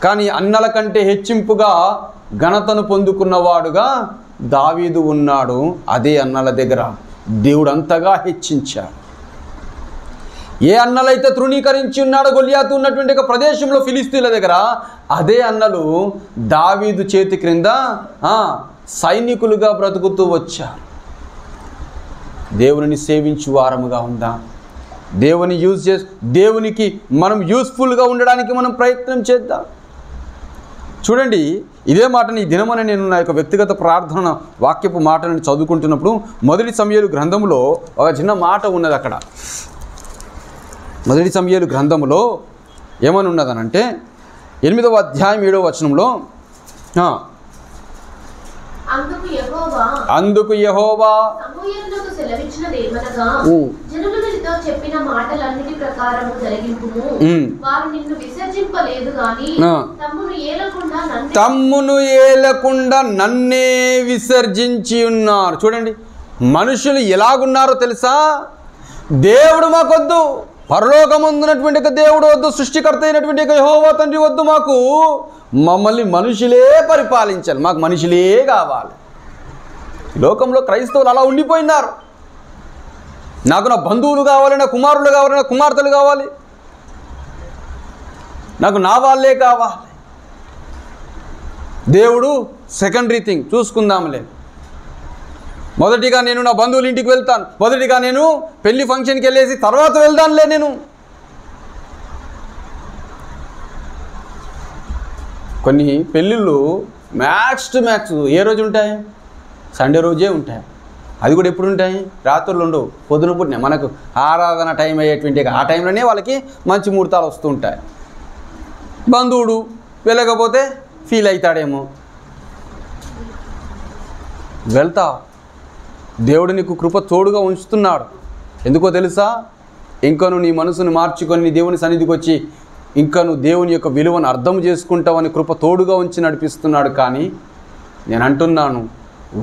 కానీ అన్నల కంటే హెచ్చింపుగా ఘనతను పొందుకున్నవాడుగా దావీదు ఉన్నాడు. అదే అన్నల దగ్గర దేవుడు అంతగా హెచ్చించాడు. ఏ అన్నలైతే తృణీకరించి ఉన్నాడో గొలియాతు ఉన్నటువంటి ఒక ప్రదేశంలో ఫిలిస్తీన్ల దగ్గర, అదే అన్నలు దావీదు చేతి క్రింద సైనికులుగా బ్రతుకుతూ వచ్చారు. దేవుని సేవించు వారముగా ఉందాం. దేవునికి మనం యూస్ఫుల్గా ఉండడానికి మనం ప్రయత్నం చేద్దాం. చూడండి, ఇదే మాటని ఈ దినమని నేను నా యొక్క వ్యక్తిగత ప్రార్థన వాక్యపు మాటని చదువుకుంటున్నప్పుడు మొదటి సమూయేలు గ్రంథంలో ఒక చిన్న మాట ఉన్నది. అక్కడ మొదటి సమూయేలు గ్రంథంలో ఏమని ఉన్నదనంటే 8వ అధ్యాయం 7వ వచనంలో, అందుకు యెహోవా సమూయేలునకు సెలవిచ్చినదేమనగా, జనులతో చెప్పిన మాటలన్నిటి ప్రకారము జరిగింపుము. వారు నిన్ను విసర్జింపలేదు గాని తమ్మును ఏలకుండా నన్నే విసర్జించి ఉన్నారు. చూడండి, మనుషులు ఎలాగున్నారో తెలుసా? దేవుడు మాకొద్దు, పరలోకమందున్నటువంటి దేవుడు వద్దు, సృష్టికర్త అయినటువంటి యెహోవా తండ్రి వద్దు, మమ్మల్ని మనుషులే పరిపాలించాలి, మాకు మనుషులే కావాలి. లోకంలో క్రైస్తవులు అలా ఉండిపోయినారు. నాకు నా బంధువులు కావాలి, నా కుమారులు కావాలి, నా కుమార్తెలు కావాలి, నాకు నా వాళ్ళే కావాలి. దేవుడు సెకండరీ థింగ్, చూసుకుందాంలే. మొదటిగా నేను నా బంధువుల ఇంటికి వెళ్తాను, మొదటిగా నేను పెళ్లి ఫంక్షన్కి వెళ్ళేసి తర్వాత వెళ్తానులే. నేను కొన్ని పెళ్ళిళ్ళు మ్యాక్స్ టు మ్యాక్స్ ఏ రోజు ఉంటాయి? సండే రోజే ఉంటాయి. అది కూడా ఎప్పుడు ఉంటాయి? రాత్రులు ఉండవు, పొద్దున పుట్టిన మనకు ఆరాధన టైం అయ్యేటువంటి ఆ టైంలోనే వాళ్ళకి మంచి ముహూర్తాలు వస్తూ ఉంటాయి. బంధువుడు వెళ్ళకపోతే ఫీల్ అవుతాడేమో. వెళ్తావు, దేవుడు నీకు కృప తోడుగా ఉంచుతున్నాడు. ఎందుకో తెలుసా? ఇంకా నువ్వు నీ మనసును మార్చుకొని నీ దేవుని సన్నిధికి వచ్చి ఇంకా నువ్వు దేవుని యొక్క విలువను అర్థం చేసుకుంటావని కృప తోడుగా ఉంచి నడిపిస్తున్నాడు. కానీ నేను అంటున్నాను,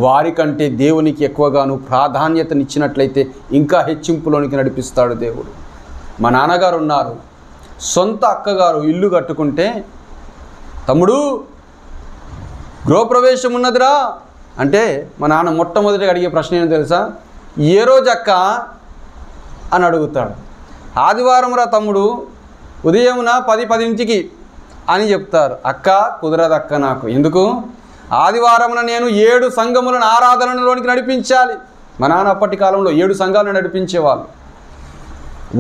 వారికంటే దేవునికి ఎక్కువగా నువ్వు ప్రాధాన్యతనిచ్చినట్లయితే ఇంకా హెచ్చింపులోనికి నడిపిస్తాడు దేవుడు. మా నాన్నగారు ఉన్నారు, సొంత అక్కగారు ఇల్లు కట్టుకుంటే, తమ్ముడు గృహప్రవేశం ఉన్నదిరా అంటే మా నాన్న మొట్టమొదటిగా అడిగే ప్రశ్న ఏంటో తెలుసా? ఏ రోజు అక్క అని అడుగుతాడు. ఆదివారం రా తమ్ముడు, ఉదయమున 10:10 అని చెప్తారు. అక్క కుదరదక్క నాకు. ఎందుకు? ఆదివారమున నేను 7 సంఘములను ఆరాధనలోనికి నడిపించాలి. మా నాన్న అప్పటి కాలంలో 7 సంఘాలను నడిపించేవాళ్ళు.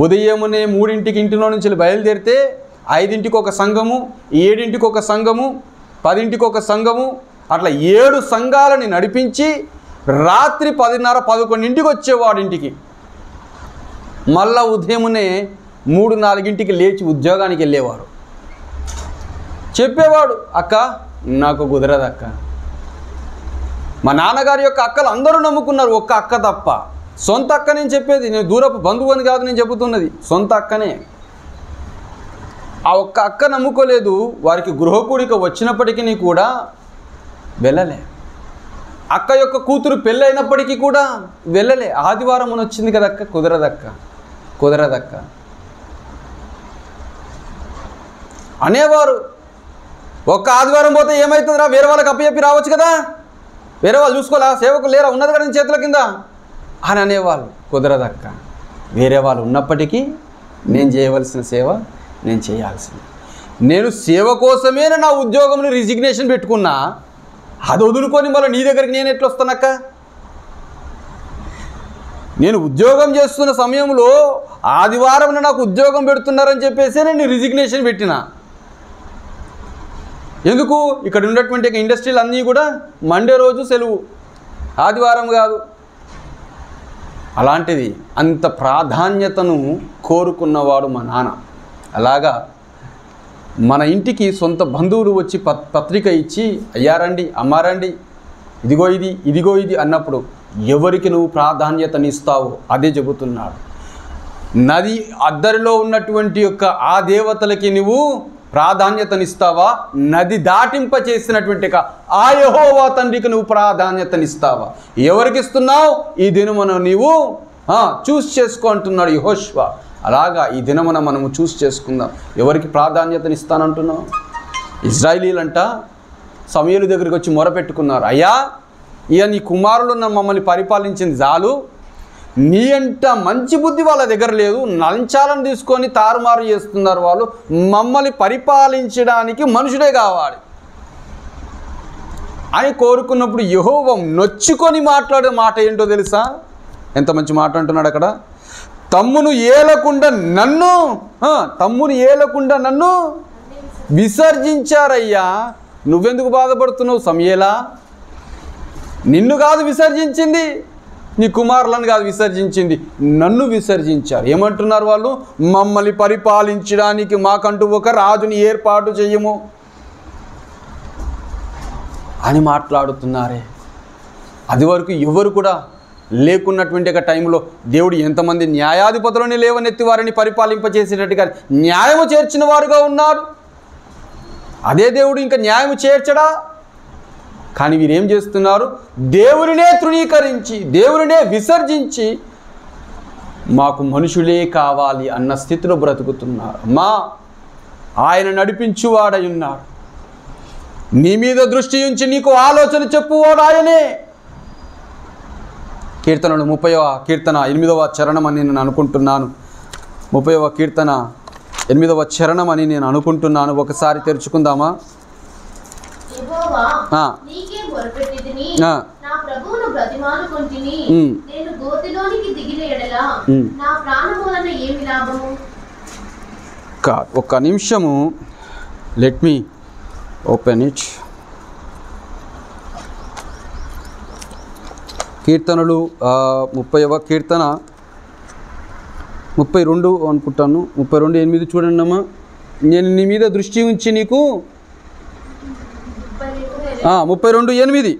ఉదయమునే 3 ఇంటిలో నుంచి బయలుదేరితే 5 ఒక సంఘము, 7 ఒక సంఘము, 10 ఒక సంఘము, అట్లా 7 సంఘాలని నడిపించి రాత్రి 10:30, 11 వచ్చేవాడు ఇంటికి. మళ్ళా ఉదయమునే 3-4 లేచి ఉద్యోగానికి వెళ్ళేవారు. చెప్పేవాడు, అక్క నాకు కుదరదక్క. మా నాన్నగారి యొక్క అక్కలు అందరూ నమ్ముకున్నారు, ఒక్క అక్క తప్ప. సొంత అక్క నేను చెప్పేది, నేను దూరపు బంధువు అని కాదు నేను చెబుతున్నది, సొంత అక్కనే. ఆ ఒక్క అక్క నమ్ముకోలేదు. వారికి గృహకూడిక వచ్చినప్పటికీ కూడా వెళ్ళలే. అక్క యొక్క కూతురు పెళ్ళి అయినప్పటికీ కూడా వెళ్ళలే. ఆదివారం అని వచ్చింది కదక్క, కుదరదక్క అనేవారు. ఒక్క ఆదివారం పోతే ఏమవుతుందిరా, వేరే వాళ్ళకి అప్పచెప్పి రావచ్చు కదా, వేరే వాళ్ళు చూసుకోలే, సేవకు లేరా, ఉన్నది కదా నీ చేతుల కింద అని అనేవాళ్ళు. కుదరదక్క, వేరే వాళ్ళు ఉన్నప్పటికీ నేను చేయవలసిన సేవ నేను చేయాల్సింది. నేను సేవ కోసమే నా ఉద్యోగంలో రిజిగ్నేషన్ పెట్టుకున్నా, అది వదులుకొని మళ్ళీ నీ దగ్గరికి నేను ఎట్లా వస్తానక్క? నేను ఉద్యోగం చేస్తున్న సమయంలో ఆదివారం నాకు ఉద్యోగం పెడుతున్నారని చెప్పేసి నేను రిజిగ్నేషన్ పెట్టిన. ఎందుకు? ఇక్కడ ఉన్నటువంటి ఇండస్ట్రీలు అన్నీ కూడా మండే రోజు సెలవు, ఆదివారం కాదు. అలాంటిది అంత ప్రాధాన్యతను కోరుకున్నవాడు మా నాన్న. అలాగా మన ఇంటికి సొంత బంధువులు వచ్చి పత్రిక ఇచ్చి, అయ్యారండి, అమ్మారండి, ఇదిగో ఇది అన్నప్పుడు ఎవరికి నువ్వు ప్రాధాన్యతనిస్తావు అదే చెబుతున్నాడు. నది అద్దరిలో ఉన్నటువంటి యొక్క ఆ దేవతలకి నువ్వు ప్రాధాన్యతనిస్తావా? నది దాటింప చేసినటువంటి ఆ యెహోవా తండ్రికి నువ్వు ప్రాధాన్యతనిస్తావా? ఎవరికి ఇస్తున్నావు? ఈ దినమున నీవు చూస్ చేసుకో అంటున్నాడు యెహోషువ. అలాగా ఈ దినమున మనము చూస్ చేసుకుందాం, ఎవరికి ప్రాధాన్యతనిస్తానంటున్నావు. ఇజ్రాయిలీలంట సమూయేలు దగ్గరికి వచ్చి మొరపెట్టుకున్నారు, అయ్యా ఇక నీ కుమారులు మమ్మల్ని పరిపాలించింది చాలు, నీ అంట మంచి బుద్ధి వాళ్ళ దగ్గర లేదు, లంచాలను తీసుకొని తారుమారు చేస్తున్నారు వాళ్ళు, మమ్మల్ని పరిపాలించడానికి మనుషుడే కావాలి అని కోరుకున్నప్పుడు యెహోవా నొచ్చుకొని మాట్లాడే మాట ఏంటో తెలుసా? ఎంత మంచి మాట అంటున్నాడు అక్కడ. తమ్మును ఏలకుండా నన్ను విసర్జించారయ్యా. నువ్వెందుకు బాధపడుతున్నావు సమూయేలా? నిన్ను కాదు విసర్జించింది, నీ కుమారులను కాదు విసర్జించింది, నన్ను విసర్జించారు. ఏమంటున్నారు వాళ్ళు? మమ్మల్ని పరిపాలించడానికి మాకంటూ ఒక రాజుని ఏర్పాటు చెయ్యము అని మాట్లాడుతున్నారే. అది వరకు ఎవరు కూడా లేకున్నటువంటి ఒక టైంలో దేవుడు ఎంతమంది న్యాయాధిపతులని లేవనెత్తి వారిని పరిపాలింపచేసేటట్టుగా న్యాయము చేర్చిన వారుగా ఉన్నాడు. అదే దేవుడు ఇంకా న్యాయము చేర్చడా? కానీ వీరేం చేస్తున్నారు? దేవునినే తృణీకరించి, దేవునినే విసర్జించి మాకు మనుషులే కావాలి అన్న స్థితిలో బ్రతుకుతున్నారు. ఆయన నడిపించువాడై ఉన్నాడు, నీ మీద దృష్టి ఉంచి నీకు ఆలోచన చెప్పువాడు ఆయనే. కీర్తనలు 30వ కీర్తన 8వ చరణం అని నేను అనుకుంటున్నాను. 30వ కీర్తన 8వ చరణం అని నేను అనుకుంటున్నాను. ఒకసారి తెరుచుకుందామా? ఒక్క నిమిషము, లెట్ మీ ఓపెన్ ఇట్. కీర్తనలు 30వ కీర్తన 32 అనుకుంటాను, 32:8 చూడండి అమ్మా. నేను నీ మీద దృష్టి ఉంచి నీకు 32:8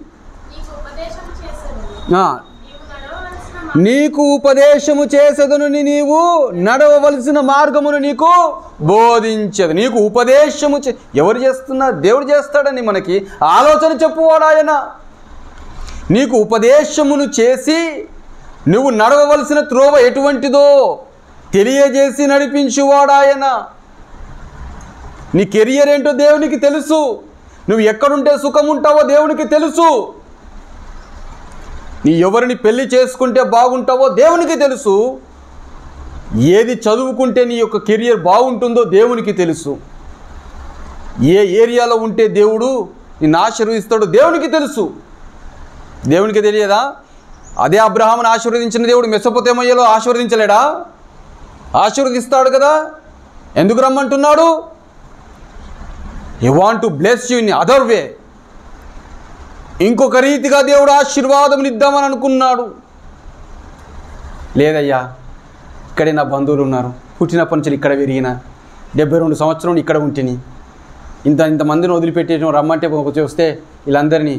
నీకు ఉపదేశము చేసేదను, నీవు నడవవలసిన మార్గమును నీకు బోధించదు. నీకు ఉపదేశము ఎవరు చేస్తున్నారు? దేవుడు చేస్తాడని మనకి ఆలోచన చెప్పువాడు ఆయన. నీకు ఉపదేశమును చేసి నువ్వు నడవవలసిన త్రోవ ఎటువంటిదో తెలియజేసి నడిపించువాడు ఆయన. నీ కెరియర్ ఏంటో దేవునికి తెలుసు. నువ్వు ఎక్కడుంటే సుఖం ఉంటావో దేవునికి తెలుసు. నీ ఎవరిని పెళ్లి చేసుకుంటే బాగుంటావో దేవునికి తెలుసు. ఏది చదువుకుంటే నీ యొక్క కెరియర్ బాగుంటుందో దేవునికి తెలుసు. ఏ ఏరియాలో ఉంటే దేవుడు నిన్ను ఆశీర్వదిస్తాడో దేవునికి తెలుసు. దేవునికి తెలియదా? అదే అబ్రహామును ఆశీర్వదించిన దేవుడు మెసొపొతేమయలో ఆశీర్వదించలేడా? ఆశీర్వదిస్తాడు కదా. ఎందుకు రమ్మంటున్నాడు? He want to bless you in other way. ఇంకొక రీతిగా దేవుడు ఆశీర్వాదం ఇద్దామని అనుకున్నాడు. లేదయ్యా, ఇక్కడే నా బంధువులు ఉన్నారు, పుట్టినప్పటి నుంచి ఇక్కడ పెరిగిన 72 సంవత్సరం ఇక్కడ ఉంటిని, ఇంతమందిని వదిలిపెట్టేయడం రమ్మంటే వస్తే వీళ్ళందరినీ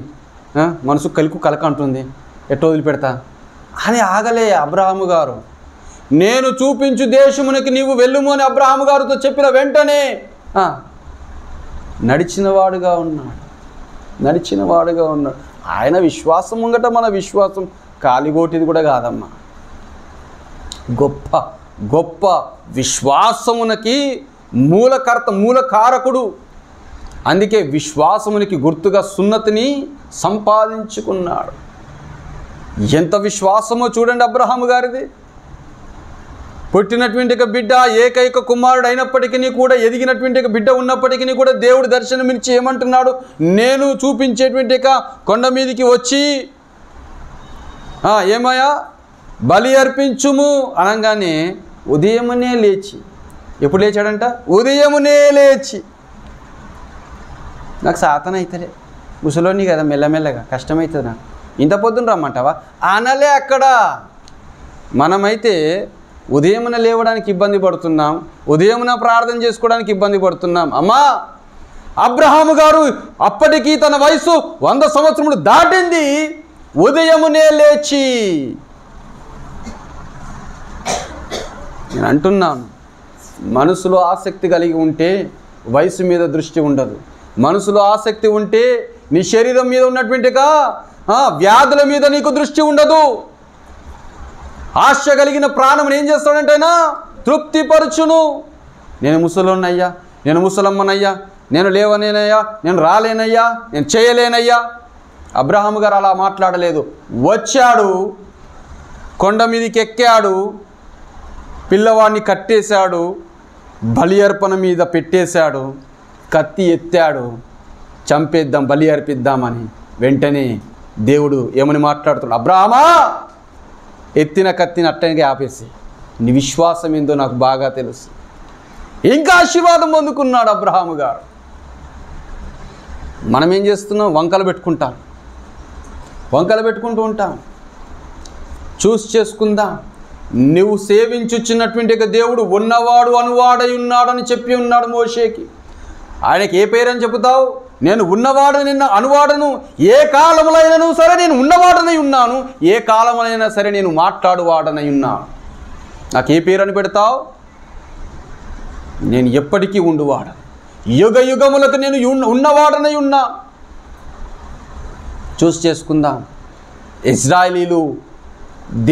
మనసు కలక అంటుంది, ఎట్ట వదిలిపెడతా అని ఆగలే అబ్రహాము గారు. నేను చూపించు దేశమునికి నీవు వెళ్ళుము అని అబ్రహాము గారితో చెప్పిన వెంటనే నడిచినవాడుగా ఉన్నాడు. ఆయన విశ్వాసం ముంగట మన విశ్వాసం కాలిగోటిది కూడా కాదమ్మా. గొప్ప గొప్ప విశ్వాసమునకి మూలకారకుడు. అందుకే విశ్వాసమునికి గుర్తుగా సున్నతిని సంపాదించుకున్నాడు. ఎంత విశ్వాసమో చూడండి అబ్రహాము గారిది. పుట్టినటువంటి బిడ్డ ఏకైక కుమారుడు అయినప్పటికీ కూడా, ఎదిగినటువంటి బిడ్డ ఉన్నప్పటికీ కూడా దేవుడు దర్శనమిచ్చి ఏమంటున్నాడు? నేను చూపించేటువంటి కొండ మీదికి వచ్చి ఏమయ్యా బలి అర్పించుము అనగానే ఉదయమునే లేచి, ఎప్పుడు లేచాడంట? ఉదయమునే లేచి, నాకు సాతన అవుతుంది, ముసలోని కదా, మెల్లమెల్లగా కష్టమవుతుంది నాకు, ఇంత పొద్దున రమ్మంటావా అనలే. అక్కడ మనమైతే ఉదయమున లేవడానికి ఇబ్బంది పడుతున్నాం, ఉదయమున ప్రార్థన చేసుకోవడానికి ఇబ్బంది పడుతున్నాం. అమ్మా, అబ్రహాము గారు అప్పటికీ తన వయసు 100 సంవత్సరములు దాటింది, ఉదయమునే లేచి. నేను అంటున్నాను, మనసులో ఆసక్తి కలిగి ఉంటే వయసు మీద దృష్టి ఉండదు. మనసులో ఆసక్తి ఉంటే నీ శరీరం మీద ఉన్నటువంటి వ్యాధుల మీద నీకు దృష్టి ఉండదు. ఆశ కలిగిన ప్రాణం ఏం చేస్తాడంటే తృప్తిపరచును. నేను ముసలోన్నయ్యా, నేను ముసలమ్మనయ్యా, నేను లేవనేనయ్యా, నేను రాలేనయ్యా, నేను చేయలేనయ్యా. అబ్రహాము గారు అలా మాట్లాడలేదు. వచ్చాడు, కొండ మీదకి ఎక్కాడు, పిల్లవాడిని కట్టేశాడు, బలి అర్పణ మీద పెట్టేశాడు, కత్తి ఎత్తాడు, చంపేద్దాం, బలి అర్పిద్దామని. వెంటనే దేవుడు ఏమని మాట్లాడుతున్నాడు? అబ్రహామా, ఎత్తిన కత్తిని అట్టనిగా ఆపేసి, నీ విశ్వాసం ఏందో నాకు బాగా తెలుసు. ఇంకా ఆశీర్వాదం పొందుకున్నాడు అబ్రహాము గారు. మనం ఏం చేస్తున్నాం? వంకలు పెట్టుకుంటూ ఉంటాం. చూస్ చేసుకుందాం. నువ్వు సేవించుచున్నటువంటి దేవుడు ఉన్నవాడు అనువాడై ఉన్నాడని చెప్పి ఉన్నాడు మోషేకి. ఆయనకి ఏ పేరని చెబుతావు? నేను ఉన్నవాడు, నిన్న అనువాడను, ఏ కాలములైనను సరే నేను ఉన్నవాడనై ఉన్నాను, ఏ కాలములైనా సరే నేను మాట్లాడువాడనై ఉన్నాను. నాకు ఏ పేరు అని పెడతావు? నేను ఎప్పటికీ ఉండువాడు, యుగ యుగములకు నేను ఉన్నవాడనై ఉన్నా. చూసి చేసుకుందాం. ఇజ్రాయేలీలు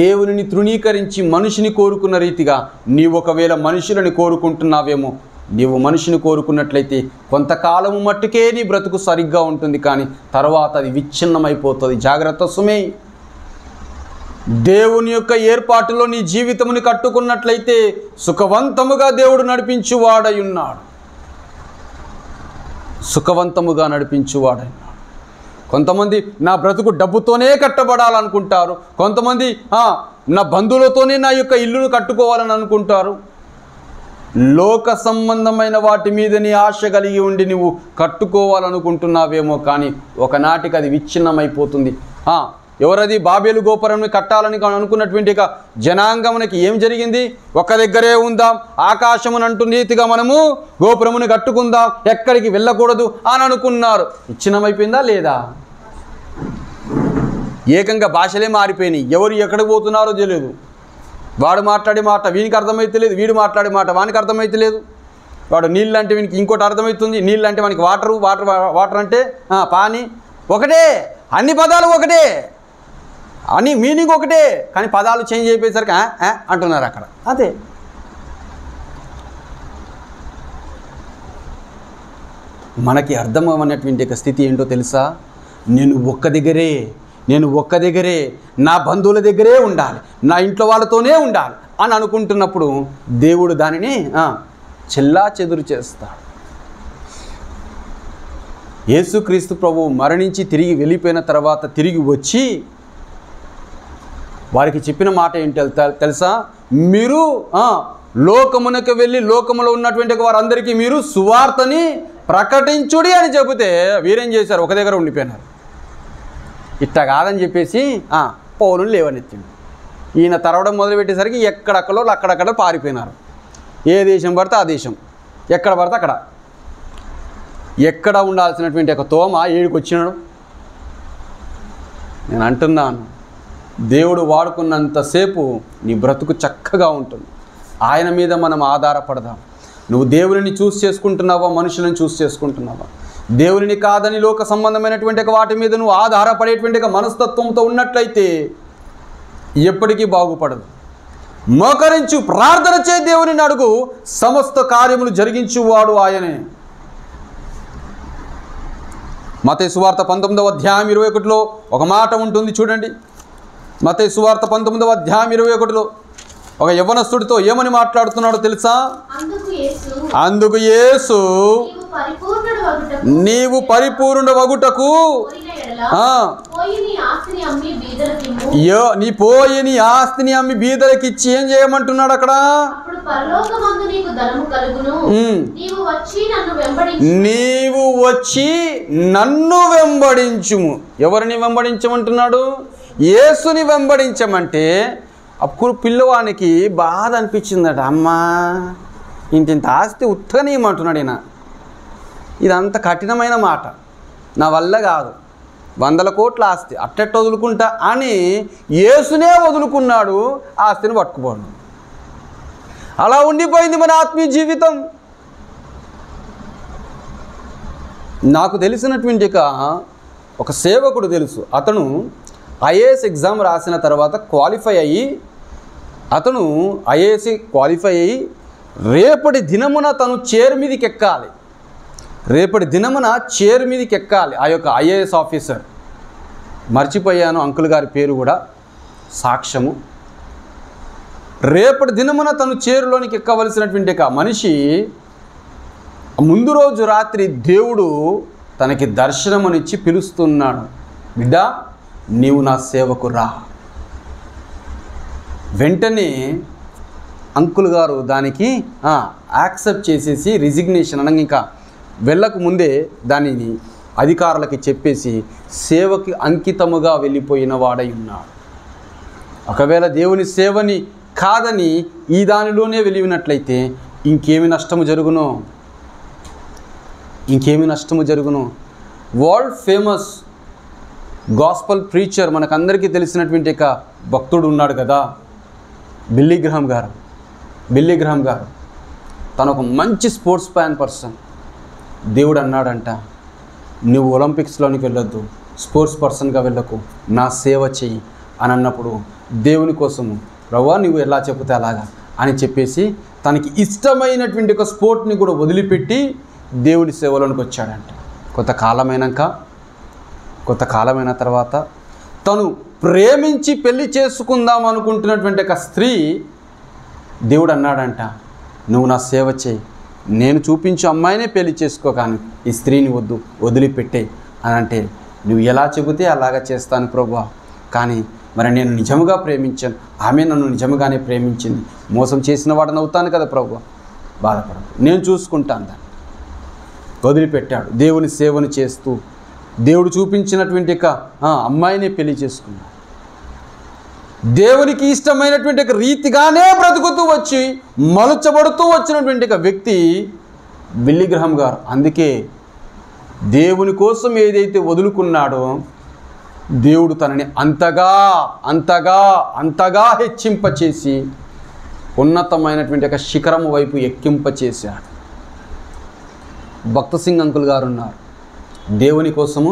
దేవునిని తృణీకరించి మనిషిని కోరుకున్న రీతిగా నీవు ఒకవేళ మనుషులని కోరుకుంటున్నావేమో. నీవు మనిషిని కోరుకున్నట్లయితే కొంతకాలము మట్టుకే నీ బ్రతుకు సరిగ్గా ఉంటుంది, కానీ తర్వాత అది విచ్ఛిన్నమైపోతుంది. జాగ్రత్త సుమే. దేవుని యొక్క ఏర్పాటులో నీ జీవితముని కట్టుకున్నట్లయితే సుఖవంతముగా దేవుడు నడిపించువాడై ఉన్నాడు. సుఖవంతముగా నడిపించువాడై. కొంతమంది నా బ్రతుకు డబ్బుతోనే కట్టబడాలనుకుంటారు, కొంతమంది నా బంధువులతోనే నా యొక్క ఇల్లును కట్టుకోవాలని అనుకుంటారు. లోక సంబంధమైన వాటి మీద నీ ఆశ కలిగి ఉండి నువ్వు కట్టుకోవాలనుకుంటున్నావేమో, కానీ ఒకనాటికి అది విచ్ఛిన్నమైపోతుంది. ఎవరది? బాబేలు గోపురంని కట్టాలని అనుకున్నటువంటి జనాంగమునకి ఏం జరిగింది? ఒక దగ్గరే ఉందాం, ఆకాశమునంటూ నీతిగా మనము గోపురముని కట్టుకుందాం, ఎక్కడికి వెళ్ళకూడదు అని అనుకున్నారు. విచ్ఛిన్నమైపోయిందా లేదా? ఏకంగా భాషలే మారిపోయినాయి. ఎవరు ఎక్కడికి పోతున్నారో తెలియదు. వాడు మాట్లాడే మాట వీనికి అర్థమైతే లేదు, వీడు మాట్లాడే మాట వానికి అర్థమైతే లేదు. వాడు నీళ్ళు అంటే వీనికి ఇంకోటి అర్థమవుతుంది, నీళ్ళు అంటే మనకి వాటర్ అంటే పానీ. ఒకటే, అన్ని పదాలు ఒకటే, అన్ని మీనింగ్ ఒకటే, కానీ పదాలు చేంజ్ అయిపోయేసరికి అంటున్నారు అక్కడ. అదే మనకి అర్థం అన్నటువంటి స్థితి ఏంటో తెలుసా? నేను ఒక్క దగ్గరే నా బంధువుల దగ్గరే ఉండాలి, నా ఇంట్లో వాళ్ళతోనే ఉండాలి అని అనుకుంటున్నప్పుడు దేవుడు దానిని చెల్లా చెదురు చేస్తాడు. యేసుక్రీస్తు ప్రభువు మరణించి తిరిగి వెళ్ళిపోయిన తర్వాత తిరిగి వచ్చి వారికి చెప్పిన మాట ఏంటో తెలుసా? మీరు లోకమునకు వెళ్ళి లోకములో ఉన్నటువంటి వారందరికీ మీరు సువార్తని ప్రకటించుడి అని చెబితే వీరేం చేశారు? ఒక దగ్గర ఉండిపోయినారు. ఇట్ట కాదని చెప్పేసి పౌరులు లేవనెత్తిండు. ఈయన తరవడం మొదలుపెట్టేసరికి అక్కడక్కడ పారిపోయినారు. ఏ దేశం పడితే ఆ దేశం, ఎక్కడ పడితే అక్కడ. ఎక్కడ ఉండాల్సినటువంటి ఒక తోమ ఏడికి వచ్చినాడు. నేను అంటున్నాను, దేవుడు వాడుకున్నంతసేపు నీ బ్రతుకు చక్కగా ఉంటుంది. ఆయన మీద మనం ఆధారపడదాం. నువ్వు దేవుని చూస్ చేసుకుంటున్నావా, మనుషులను చూస్ చేసుకుంటున్నావా? దేవుని కాదని లోక సంబంధమైనటువంటి వాటి మీద నువ్వు ఆధారపడేటువంటి మనస్తత్వంతో ఉన్నట్లయితే ఎప్పటికీ బాగుపడదు. మోకరించు, ప్రార్థన చే, దేవుని అడుగు, సమస్త కార్యములు జరిగించువాడు ఆయనే. మత్తయి సువార్త 19వ అధ్యాయం 21లో ఒక మాట ఉంటుంది చూడండి. మత్తయి సువార్త 19వ అధ్యాయం 21లో ఒక యవ్వనస్తుడితో ఏమని మాట్లాడుతున్నాడో తెలుసా? అందుకు యేసు నీవు పరిపూర్ణ వగుటకు నీ పోయి నీ ఆస్తిని అమ్మి బీదలకిచ్చి ఏం చేయమంటున్నాడు అక్కడ? నీవు వచ్చి నన్ను వెంబడించుము. ఎవరిని వెంబడించమంటున్నాడు? యేసుని వెంబడించమంటే అప్పుడు పిల్లవానికి బాధ అనిపించిందట. అమ్మా ఇంత ఆస్తి ఉత్తగనేయమంటున్నాడు ఈయన. ఇదంత కఠినమైన మాట, నా వల్ల కాదు, 100 కోట్ల ఆస్తి అట్టెట్ట వదులుకుంటా అని యేసునే వదులుకున్నాడు, ఆస్తిని పట్టుకుపోను. అలా ఉండిపోయింది మన ఆత్మీయ జీవితం. నాకు తెలిసినటువంటి ఒక సేవకుడు తెలుసు. అతను ఐఏఎస్ ఎగ్జామ్ రాసిన తర్వాత క్వాలిఫై అయ్యి రేపటి దినమున తను చైర్ మీదకి ఎక్కాలి. ఆ యొక్క ఐఏఎస్ ఆఫీసర్, మర్చిపోయాను అంకుల్ గారి పేరు కూడా, సాక్ష్యము. రేపటి దినమున తను చైర్లోనికి ఎక్కవలసినటువంటి మనిషి ముందు రోజు రాత్రి దేవుడు తనకి దర్శనమునిచ్చి పిలుస్తున్నాడు. బిడ్డ, నీవు నా సేవకు రా. వెంటనే అంకుల్ గారు దానికి యాక్సెప్ట్ చేసేసి రిజిగ్నేషన్ అనగా ఇంకా వెళ్ళక ముందే దానిని అధికారులకి చెప్పేసి సేవకి అంకితముగా వెళ్ళిపోయిన వాడై ఉన్నాడు. ఒకవేళ దేవుని సేవని కాదని ఈ దానిలోనే వెళ్ళినట్లయితే ఇంకేమి నష్టము జరుగును. వరల్డ్ ఫేమస్ గాస్పల్ ప్రీచర్, మనకందరికీ తెలిసినటువంటి భక్తుడు ఉన్నాడు కదా, బిల్లీ గ్రహం గారు. తను ఒక మంచి స్పోర్ట్స్ పర్సన్. దేవుడు అన్నాడంట, నువ్వు ఒలింపిక్స్లోనికి వెళ్ళొద్దు, స్పోర్ట్స్ పర్సన్గా వెళ్ళకు, నా సేవ చెయ్యి అని అన్నప్పుడు దేవుని కోసము ప్రభువా నువ్వు ఎలా చెబితే అలాగా అని చెప్పేసి తనకి ఇష్టమైనటువంటి ఒక స్పోర్ట్ని కూడా వదిలిపెట్టి దేవుడి సేవలోనికి వచ్చాడంట. కొంతకాలమైన తర్వాత తను ప్రేమించి పెళ్లి చేసుకుందాం అనుకుంటున్నటువంటి ఒక స్త్రీ, దేవుడు అన్నాడంట, నువ్వు నా సేవ చేయి, నేను చూపించు అమ్మాయినే పెళ్లి చేసుకో, కానీ ఈ స్త్రీని వదిలిపెట్టే అని అంటే, నువ్వు ఎలా చెబితే అలాగా చేస్తాను ప్రభువా, కానీ మరి నేను నిజముగా ప్రేమించాను, ఆమె నన్ను నిజముగానే ప్రేమించింది, మోసం చేసిన వాడిని అవుతాను కదా ప్రభువా, బాధపడదు, నేను చూసుకుంటాను దాన్ని. వదిలిపెట్టాడు. దేవుని సేవను చేస్తూ దేవుడు చూపించినటువంటి అమ్మాయిని పెళ్లి చేసుకున్నాడు. దేవునికి ఇష్టమైనటువంటి రీతిగానే బ్రతుకుతూ వచ్చి మలుచబడుతూ వచ్చినటువంటి వ్యక్తి బిల్లీ గ్రహాం గారు. అందుకే దేవుని కోసం ఏదైతే వదులుకున్నాడో దేవుడు తనని అంతగా అంతగా అంతగా హెచ్చింపచేసి ఉన్నతమైనటువంటి శిఖరము వైపు ఎక్కింపచేశాడు. భక్త సింగ్ అంకుల్ గారు ఉన్నారు. దేవుని కోసము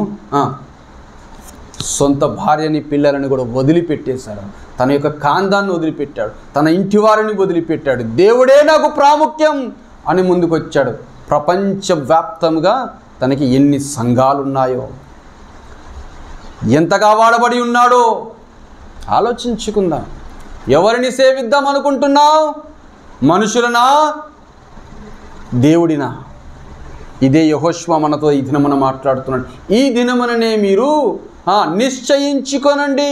సొంత భార్యని పిల్లలని కూడా వదిలిపెట్టేశాడు. తన యొక్క కాందాన్ని వదిలిపెట్టాడు, తన ఇంటి వారిని వదిలిపెట్టాడు. దేవుడే నాకు ప్రాముఖ్యం అని ముందుకొచ్చాడు. ప్రపంచవ్యాప్తంగా తనకి ఎన్ని సంఘాలు ఉన్నాయో, ఎంతగా వాడబడి ఉన్నాడో ఆలోచించుకుందాం. ఎవరిని సేవిద్దాం అనుకుంటున్నావు? మనుషులనా, దేవుడినా? ఇదే యెహోషువ మనతో ఈ దినమున మాట్లాడుతున్నాడు. ఈ దినముననే మీరు నిశ్చయించుకొనండి,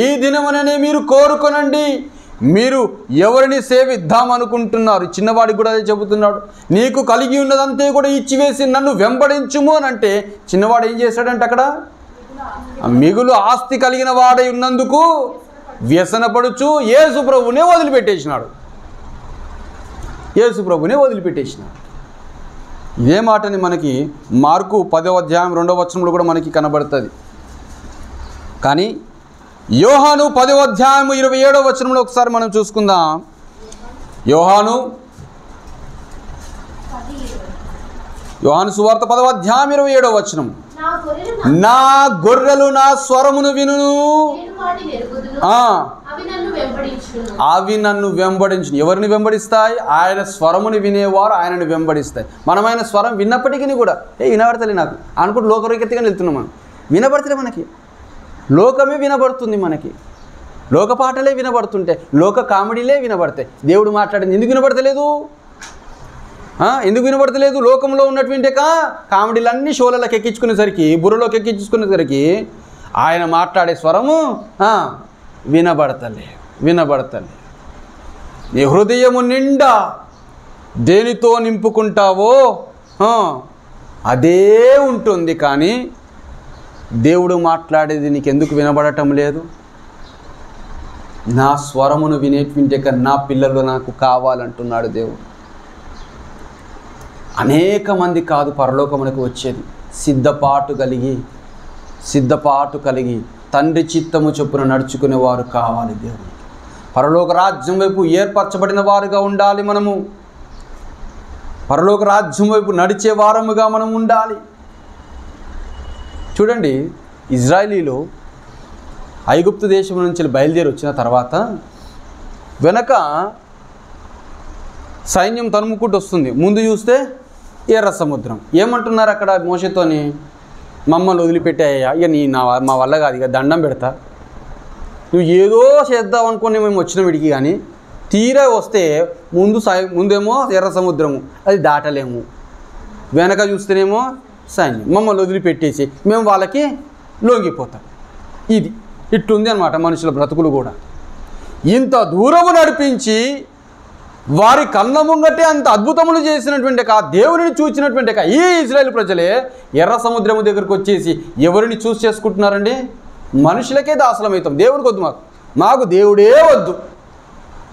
ఈ దినముననే మీరు కోరుకొనండి. మీరు ఎవరిని సేవిద్దాం అనుకుంటున్నారు? చిన్నవాడికి కూడా అదే చెబుతున్నాడు. నీకు కలిగి ఉన్నదంతే కూడా ఇచ్చివేసి నన్ను వెంబడించుము అని అంటే చిన్నవాడు ఏం చేశాడంటే అక్కడ మిగులు ఆస్తి కలిగిన వాడై ఉన్నందుకు వ్యసనపడుచు యేసు ప్రభువునే వదిలిపెట్టేసినాడు. యేసు ప్రభువునే వదిలిపెట్టేసినాడు. ఇదే మాటని మనకి మార్కు 10వ అధ్యాయం 2వ వచనంలో కూడా మనకి కనబడుతుంది. కానీ యోహాను 10వ అధ్యాయం 27వ వచనంలో ఒకసారి మనం చూసుకుందాం. యోహాను సువార్త 10వ అధ్యాయం 27వ వచనం, నా గొర్రెలు నా స్వరమును వినును, అవి నన్ను వెంబడించు. ఎవరిని వెంబడిస్తాయి? ఆయన స్వరముని వినేవారు ఆయనను వెంబడిస్తాయి. మనం ఆయన స్వరం విన్నప్పటికీ కూడా వినబడతలే నాకు అనుకుంటూ లోకరీతిగా వెళ్తున్నాం. మనం వినబడతలే, మనకి లోకమే వినబడుతుంది, మనకి లోక పాటలే వినబడుతుంటే, లోక కామెడీలే వినబడతాయి. దేవుడు మాట్లాడింది ఎందుకు వినబడతలేదు? ఎందుకు వినబడతలేదు? లోకంలో ఉన్నటువంటి కామెడీలన్నీ షోలలోకి ఎక్కించుకునేసరికి, బుర్రలోకి ఎక్కించుకునేసరికి ఆయన మాట్లాడే స్వరము వినబడతలే. నీ హృదయము నిండా దేనితో నింపుకుంటావో అదే ఉంటుంది. కానీ దేవుడు మాట్లాడేది నీకెందుకు వినబడటం లేదు? నా స్వరమును వినేటువంటి నా పిల్లలు నాకు కావాలంటున్నాడు దేవుడు. అనేక మంది కాదు పరలోకమునకు వచ్చేది, సిద్ధపాటు కలిగి తండ్రి చిత్తము చొప్పున నడుచుకునేవారు కావాలి. దేవుడు పరలోక రాజ్యం వైపు ఏర్పరచబడిన వారుగా ఉండాలి. మనము పరలోక రాజ్యం వైపు నడిచే వారముగా మనం ఉండాలి. చూడండి, ఇజ్రాయేలీలు ఐగుప్తు దేశం నుంచి బయలుదేరి వచ్చిన తర్వాత వెనక సైన్యం తరుముకుంటూ వస్తుంది. ముందు చూస్తే ఎర్ర సముద్రం. ఏమంటున్నారు అక్కడ మోషేతోని? మమ్మల్ని వదిలిపెట్టాయ్యా, ఇక మా వల్ల కాదు, ఇక దండం పెడతా, నువ్వు ఏదో చేద్దాం అనుకుని మేము వచ్చిన వీడికి. కానీ తీరా వస్తే ముందేమో ఎర్ర సముద్రము, అది దాటలేము. వెనక చూస్తేనేమో సైన్యం. మమ్మల్ని వదిలిపెట్టేసి మేము వాళ్ళకి లొంగిపోతాం. ఇట్టుంది అనమాట మనుషుల బ్రతుకులు కూడా. ఇంత దూరము నడిపించి వారి కళ్ళ ముంగటే అంత అద్భుతములు చేసినటువంటి దేవుడిని చూసినటువంటి ఈ ఇజ్రాయేల్ ప్రజలే ఎర్ర సముద్రము దగ్గరకు వచ్చేసి ఎవరిని చూస్ చేసుకుంటున్నారండి? మనుషులకే దాసలమవుతాం. దేవుడికి వద్దు, మాకు దేవుడే వద్దు,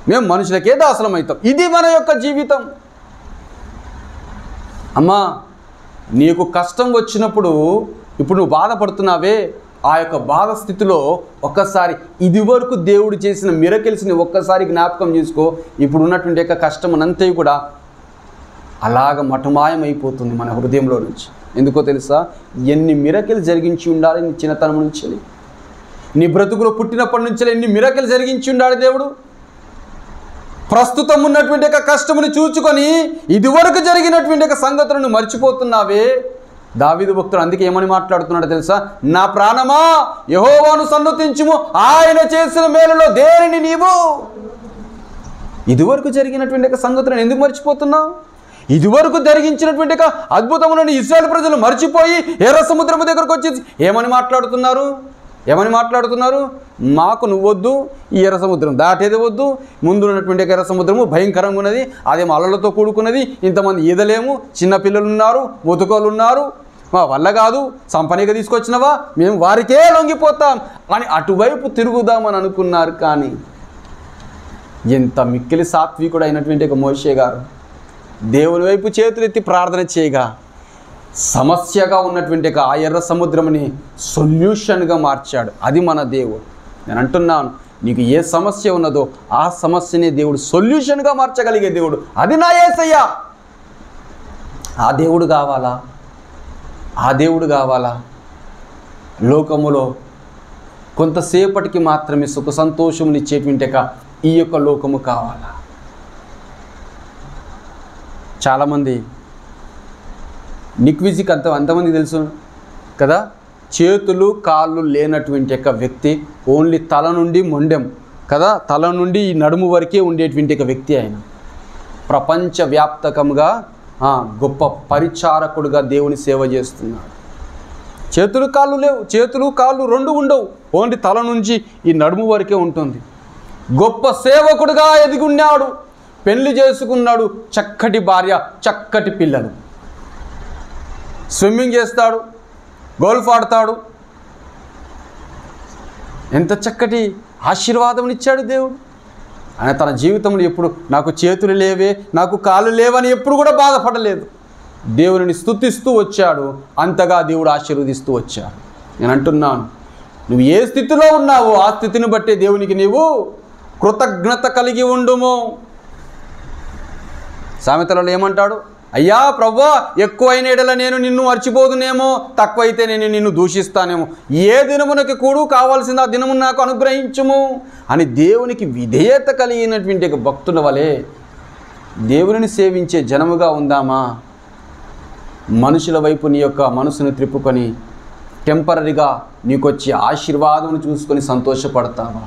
మేము మనుషులకే దాసలమవుతాం. ఇది మన యొక్క జీవితం. అమ్మా, నీకు కష్టం వచ్చినప్పుడు ఇప్పుడు నువ్వు బాధపడుతున్నావే, ఆ యొక్క బాధ స్థితిలో ఒక్కసారి ఇదివరకు దేవుడు చేసిన మిరకిల్స్ని ఒక్కసారి జ్ఞాపకం చేసుకో. ఇప్పుడు ఉన్నటువంటి యొక్క కష్టమనంతా కూడా అలాగ మటుమాయమైపోతుంది మన హృదయంలో నుంచి. ఎందుకో తెలుసా? ఎన్ని మిరకిల్స్ జరిగించి ఉండాలి నీ చిన్నతనం నుంచి, నీ బ్రతుకులో పుట్టినప్పటి నుంచి ఎన్ని మిరకిల్స్ జరిగించి ఉండాలి దేవుడు. ప్రస్తుతం ఉన్నటువంటి యొక్క కష్టముని చూచుకొని ఇదివరకు జరిగినటువంటి యొక్క సంగతులను మర్చిపోతున్నావే. దావీదు భక్తుడు అందుకే ఏమని మాట్లాడుతున్నాడో తెలుసా? నా ప్రాణమా యెహోవాను సన్నుతించుము, ఆయన చేసిన మేలులో దేనిని నీవు. ఇదివరకు జరిగినటువంటి యొక్క సంగతులను ఎందుకు మర్చిపోతున్నావు? ఇదివరకు జరిగించినటువంటి యొక్క అద్భుతములను ఇశ్రాయేలు ప్రజలు మర్చిపోయి ఎర్ర సముద్రము దగ్గరకు వచ్చి ఏమని మాట్లాడుతున్నారు? మాకు నువ్వొద్దు, ఈ ఎర్ర సముద్రం దాటేది వద్దు, ముందు ఉన్నటువంటి ఎర్ర సముద్రము భయంకరంగా ఉన్నది, అదేమో అలలతో కూడుకున్నది, ఇంతమంది ఈదలేము, చిన్నపిల్లలు ఉన్నారు, ముతుకోలు ఉన్నారు, మా వల్ల కాదు, సంపనీగా తీసుకొచ్చినవా, మేము వారికే లొంగిపోతాం అని అటువైపు తిరుగుదామని అనుకున్నారు. కానీ ఎంత మిక్కిలి సాత్వికుడు అయినటువంటి ఒక మోషే గారు దేవుని వైపు చేతులెత్తి ప్రార్థన చేయగా సమస్యగా ఉన్నటువంటి ఆ ఎర్ర సముద్రముని సొల్యూషన్గా మార్చాడు. అది మన దేవుడు. నేను అంటున్నాను, నీకు ఏ సమస్య ఉన్నదో ఆ సమస్యని దేవుడు సొల్యూషన్గా మార్చగలిగే దేవుడు. అది నా యేసయ్య. ఆ దేవుడు కావాలా? ఆ దేవుడు కావాలా? లోకములో కొంతసేపటికి మాత్రమే సుఖ సంతోషములు ఇచ్చేటువంటి ఈ యొక్క లోకము కావాలా? చాలామంది నిక్విజిక్ అంతమంది తెలుసు కదా, చేతులు కాళ్ళు లేనటువంటి యొక్క వ్యక్తి, ఓన్లీ తల నుండి మొండెం కదా, తల నుండి ఈ నడుము వరకే ఉండేటువంటి ఒక వ్యక్తి. ఆయన ప్రపంచవ్యాప్తకంగా గొప్ప పరిచారకుడుగా దేవుని సేవ చేస్తున్నాడు. చేతులు కాళ్ళు లేవు, చేతులు కాళ్ళు రెండు ఉండవు, ఓన్లీ తల నుంచి ఈ నడుము వరకే ఉంటుంది. గొప్ప సేవకుడుగా ఎదిగున్నాడు, పెళ్లి చేసుకున్నాడు, చక్కటి భార్య, చక్కటి పిల్లలు, స్విమ్మింగ్ చేస్తాడు, గోల్ఫ్ ఆడతాడు. ఎంత చక్కటి ఆశీర్వాదం ఇచ్చాడు దేవుడు. ఆయన తన జీవితంలో ఎప్పుడు నాకు చేతులు లేవే, నాకు కాళ్ళు లేవని ఎప్పుడు కూడా బాధపడలేదు. దేవుని స్తుతిస్తూ వచ్చాడు, అంతగా దేవుడు ఆశీర్వదిస్తూ వచ్చాడు. నేను అంటున్నాను, నువ్వు ఏ స్థితిలో ఉన్నావో ఆ స్థితిని బట్టి దేవునికి నీవు కృతజ్ఞత కలిగి ఉండుము. సామెతలలో ఏమంటాడు? అయ్యా ప్రభువా, ఎక్కువైన ఎడల నేను నిన్ను మర్చిపోదునేమో, తక్కువైతే నేను నిన్ను దూషిస్తానేమో. ఏ దినమునకి కూడు కావాల్సింది ఆ దినము నాకు అనుగ్రహించుము అని దేవునికి విధేయత కలిగినటువంటి భక్తుల వలె దేవుని సేవించే జనముగా ఉందామా? మనుషుల వైపు నీ యొక్క మనసును త్రిప్పుకొని టెంపరీగా నీకొచ్చే ఆశీర్వాదం చూసుకొని సంతోషపడతావా?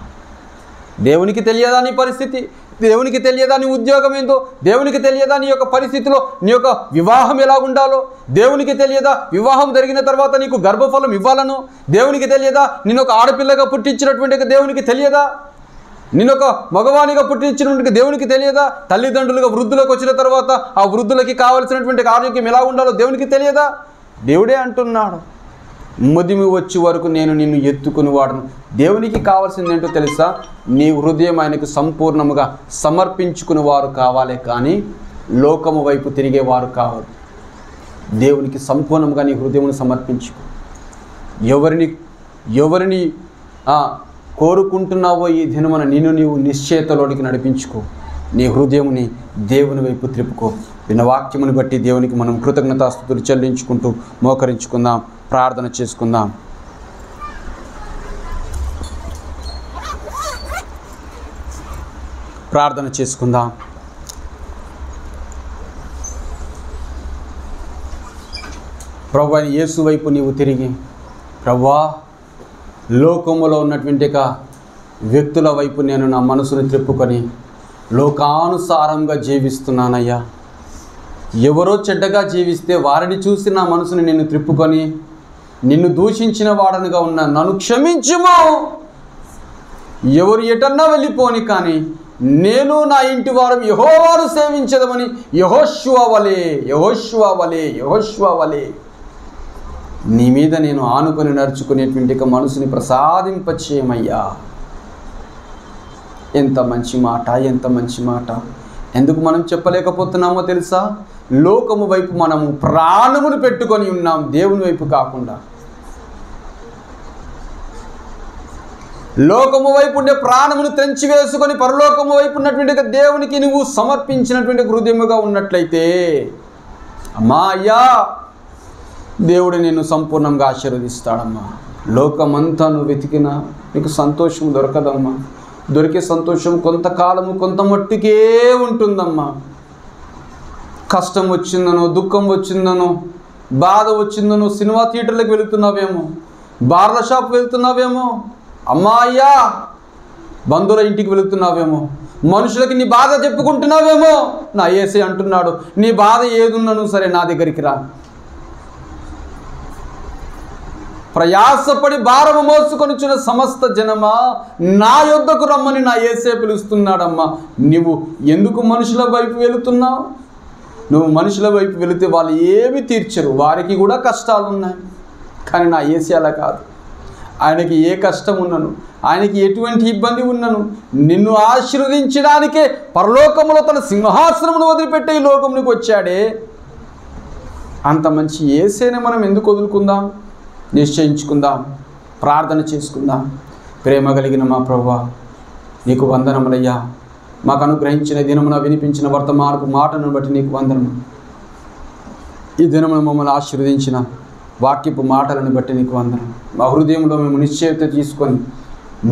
దేవునికి తెలియదా నీ పరిస్థితి? దేవునికి తెలియదా నీ ఉద్యోగం ఏందో? దేవునికి తెలియదా నీ యొక్క పరిస్థితిలో నీ యొక్క వివాహం ఎలా ఉండాలో? దేవునికి తెలియదా వివాహం జరిగిన తర్వాత నీకు గర్భఫలం ఇవ్వాలను? దేవునికి తెలియదా నిన్ను ఒక ఆడపిల్లగా పుట్టించినటువంటి దేవునికి తెలియదా? నిన్ను ఒక మగవానిగా పుట్టించినటువంటి దేవునికి తెలియదా? తల్లిదండ్రులుగా వృద్ధులకు వచ్చిన తర్వాత ఆ వృద్ధులకి కావలసినటువంటి ఆరోగ్యం ఎలా ఉండాలో దేవునికి తెలియదా? దేవుడే అంటున్నాడు, ముదిమి వచ్చే వరకు నేను నిన్ను ఎత్తుకుని వాడను. దేవునికి కావాల్సింది ఏంటో తెలుసా? నీ హృదయం ఆయనకు సంపూర్ణముగా సమర్పించుకుని వారు కావాలి, కానీ లోకము వైపు తిరిగేవారు కావాలి. దేవునికి సంపూర్ణంగా నీ హృదయమును సమర్పించుకో. ఎవరిని కోరుకుంటున్నావో ఈ దినమున నిన్ను నీవు నిశ్చయతలోనికి నడిపించుకో. నీ హృదయముని దేవుని వైపు త్రిప్పుకో. విన్న వాక్యమును బట్టి దేవునికి మనం కృతజ్ఞతాస్తుతులు చెల్లించుకుంటూ మోకరించుకుందాం, ప్రార్థన చేసుకుందాం. ప్రార్థన చేసుకుందాం. ప్రభువా యేసు వైపు నీవు తిరిగి, ప్రభువా లోకములో ఉన్నటువంటి వ్యక్తుల వైపు నేను నా మనసును త్రిప్పుకొని లోకానుసారంగా జీవిస్తున్నానయ్యా. ఎవరో చెడ్డగా జీవిస్తే వారిని చూసి నా మనసుని నేను త్రిప్పుకొని నిన్ను దూషించిన వాడనుగా ఉన్నా నన్ను క్షమించుము. ఎవరు ఎటన్నా వెళ్ళిపోని, కానీ నేను నా ఇంటి వారు యెహోవాను సేవించదమని యెహోషువ వలె నీ మీద నేను ఆనుకొని నడుచుకునేటువంటి మనసుని ప్రసాదింపచేయమయ్యా. ఎంత మంచి మాట, ఎంత మంచి మాట. ఎందుకు మనం చెప్పలేకపోతున్నామో తెలుసా? లోకము వైపు మనము ప్రాణమును పెట్టుకొని ఉన్నాం, దేవుని వైపు కాకుండా. లోకము వైపు ఉండే ప్రాణమును తెంచి వేసుకొని పరలోకము వైపు ఉన్నటువంటి దేవునికి నువ్వు సమర్పించినటువంటి హృదయముగా ఉన్నట్లయితే, అమ్మా అయ్యా, దేవుడు నిన్ను సంపూర్ణంగా ఆశీర్వదిస్తాడమ్మా. లోకమంతా నువ్వు వెతికినా నీకు సంతోషం దొరకదమ్మా. దొరికే సంతోషం కొంతకాలము కొంత మట్టుకే ఉంటుందమ్మా. కష్టం వచ్చిందనో, దుఃఖం వచ్చిందనో, బాధ వచ్చిందనో సినిమా థియేటర్లకు వెళుతున్నావేమో, బార్ల షాప్ వెళుతున్నావేమో, అమ్మా అయ్యా బంధువుల ఇంటికి వెళుతున్నావేమో, మనుషులకి నీ బాధ చెప్పుకుంటున్నావేమో. నా యేసయ్య అంటున్నాడు, నీ బాధ ఏదున్నాను సరే నా దగ్గరికి రా. ప్రయాసపడి భారము మోసుకొనిచున్న సమస్త జనమా నా యొద్దకు రమ్మని నా యేసయ్య పిలుస్తున్నాడమ్మా. నువ్వు ఎందుకు మనుషుల వైపు వెళుతున్నావు? నువ్వు మనుషుల వైపు వెళితే వాళ్ళు ఏమి తీర్చరు, వారికి కూడా కష్టాలు ఉన్నాయి. కానీ నా యేసయ్య అలా కాదు. ఆయనకి ఏ కష్టం ఉన్నను, ఆయనకి ఎటువంటి ఇబ్బంది ఉన్నను నిన్ను ఆశీర్వదించడానికే పరలోకములో తన సింహాసనమును వదిలిపెట్టే ఈ లోకమునికి వచ్చాడే. అంత మంచి యేసయ్యని మనం ఎందుకు వదులుకుందాం? నిశ్చయించుకుందాం, ప్రార్థన చేసుకుందాం. ప్రేమ కలిగిన మా ప్రభువా, నీకు వందనములయ్యా. మాకు అనుగ్రహించిన దినమున వినిపించిన వర్తమానపు మాటను బట్టి నీకు వందనము. ఈ దినమున మమ్మల్ని ఆశీర్వదించిన వాక్యపు మాటలను బట్టి నీకు వందనం. మా హృదయంలో మేము నిశ్చయత తీసుకొని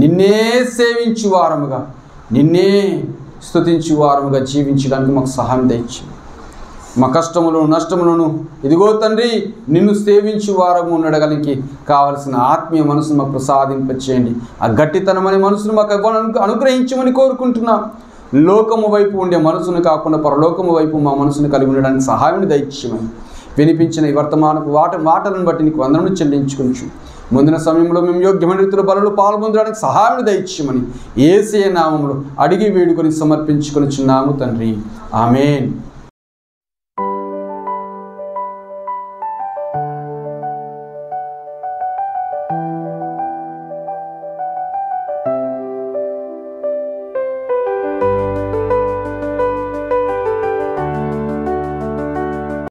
నిన్నే సేవించు వారముగా, నిన్నే స్తుతించు వారముగా జీవించడానికి మాకు సహాయం దయచేయి. మా కష్టములను నష్టములను ఇదిగో తండ్రి నిన్ను సేవించు వారము ఉండడానికి కావలసిన ఆత్మీయ మనసును మాకు ప్రసాదింపచేయండి. ఆ గట్టితనమనే మనసును మాకు అనుగ్రహించమని కోరుకుంటున్నాం. లోకము వైపు ఉండే మనసును కాకుండా పరలోకము వైపు మా మనసును కలిగి ఉండడానికి సహాయం దయచేయమని వినిపించిన ఈ వర్తమానపు మాటలను బట్టి నీకు వందనములు చెల్లించుకుంటూ ముందున సమయంలో మేము యోగ్యమైన రీతిలో బలులు పాల్పొందడానికి సహాయం దయచేయమని యేసయ్య నామములో అడిగి వేడుకొని సమర్పించుకొనిచున్నాము తండ్రి. ఆమేన్.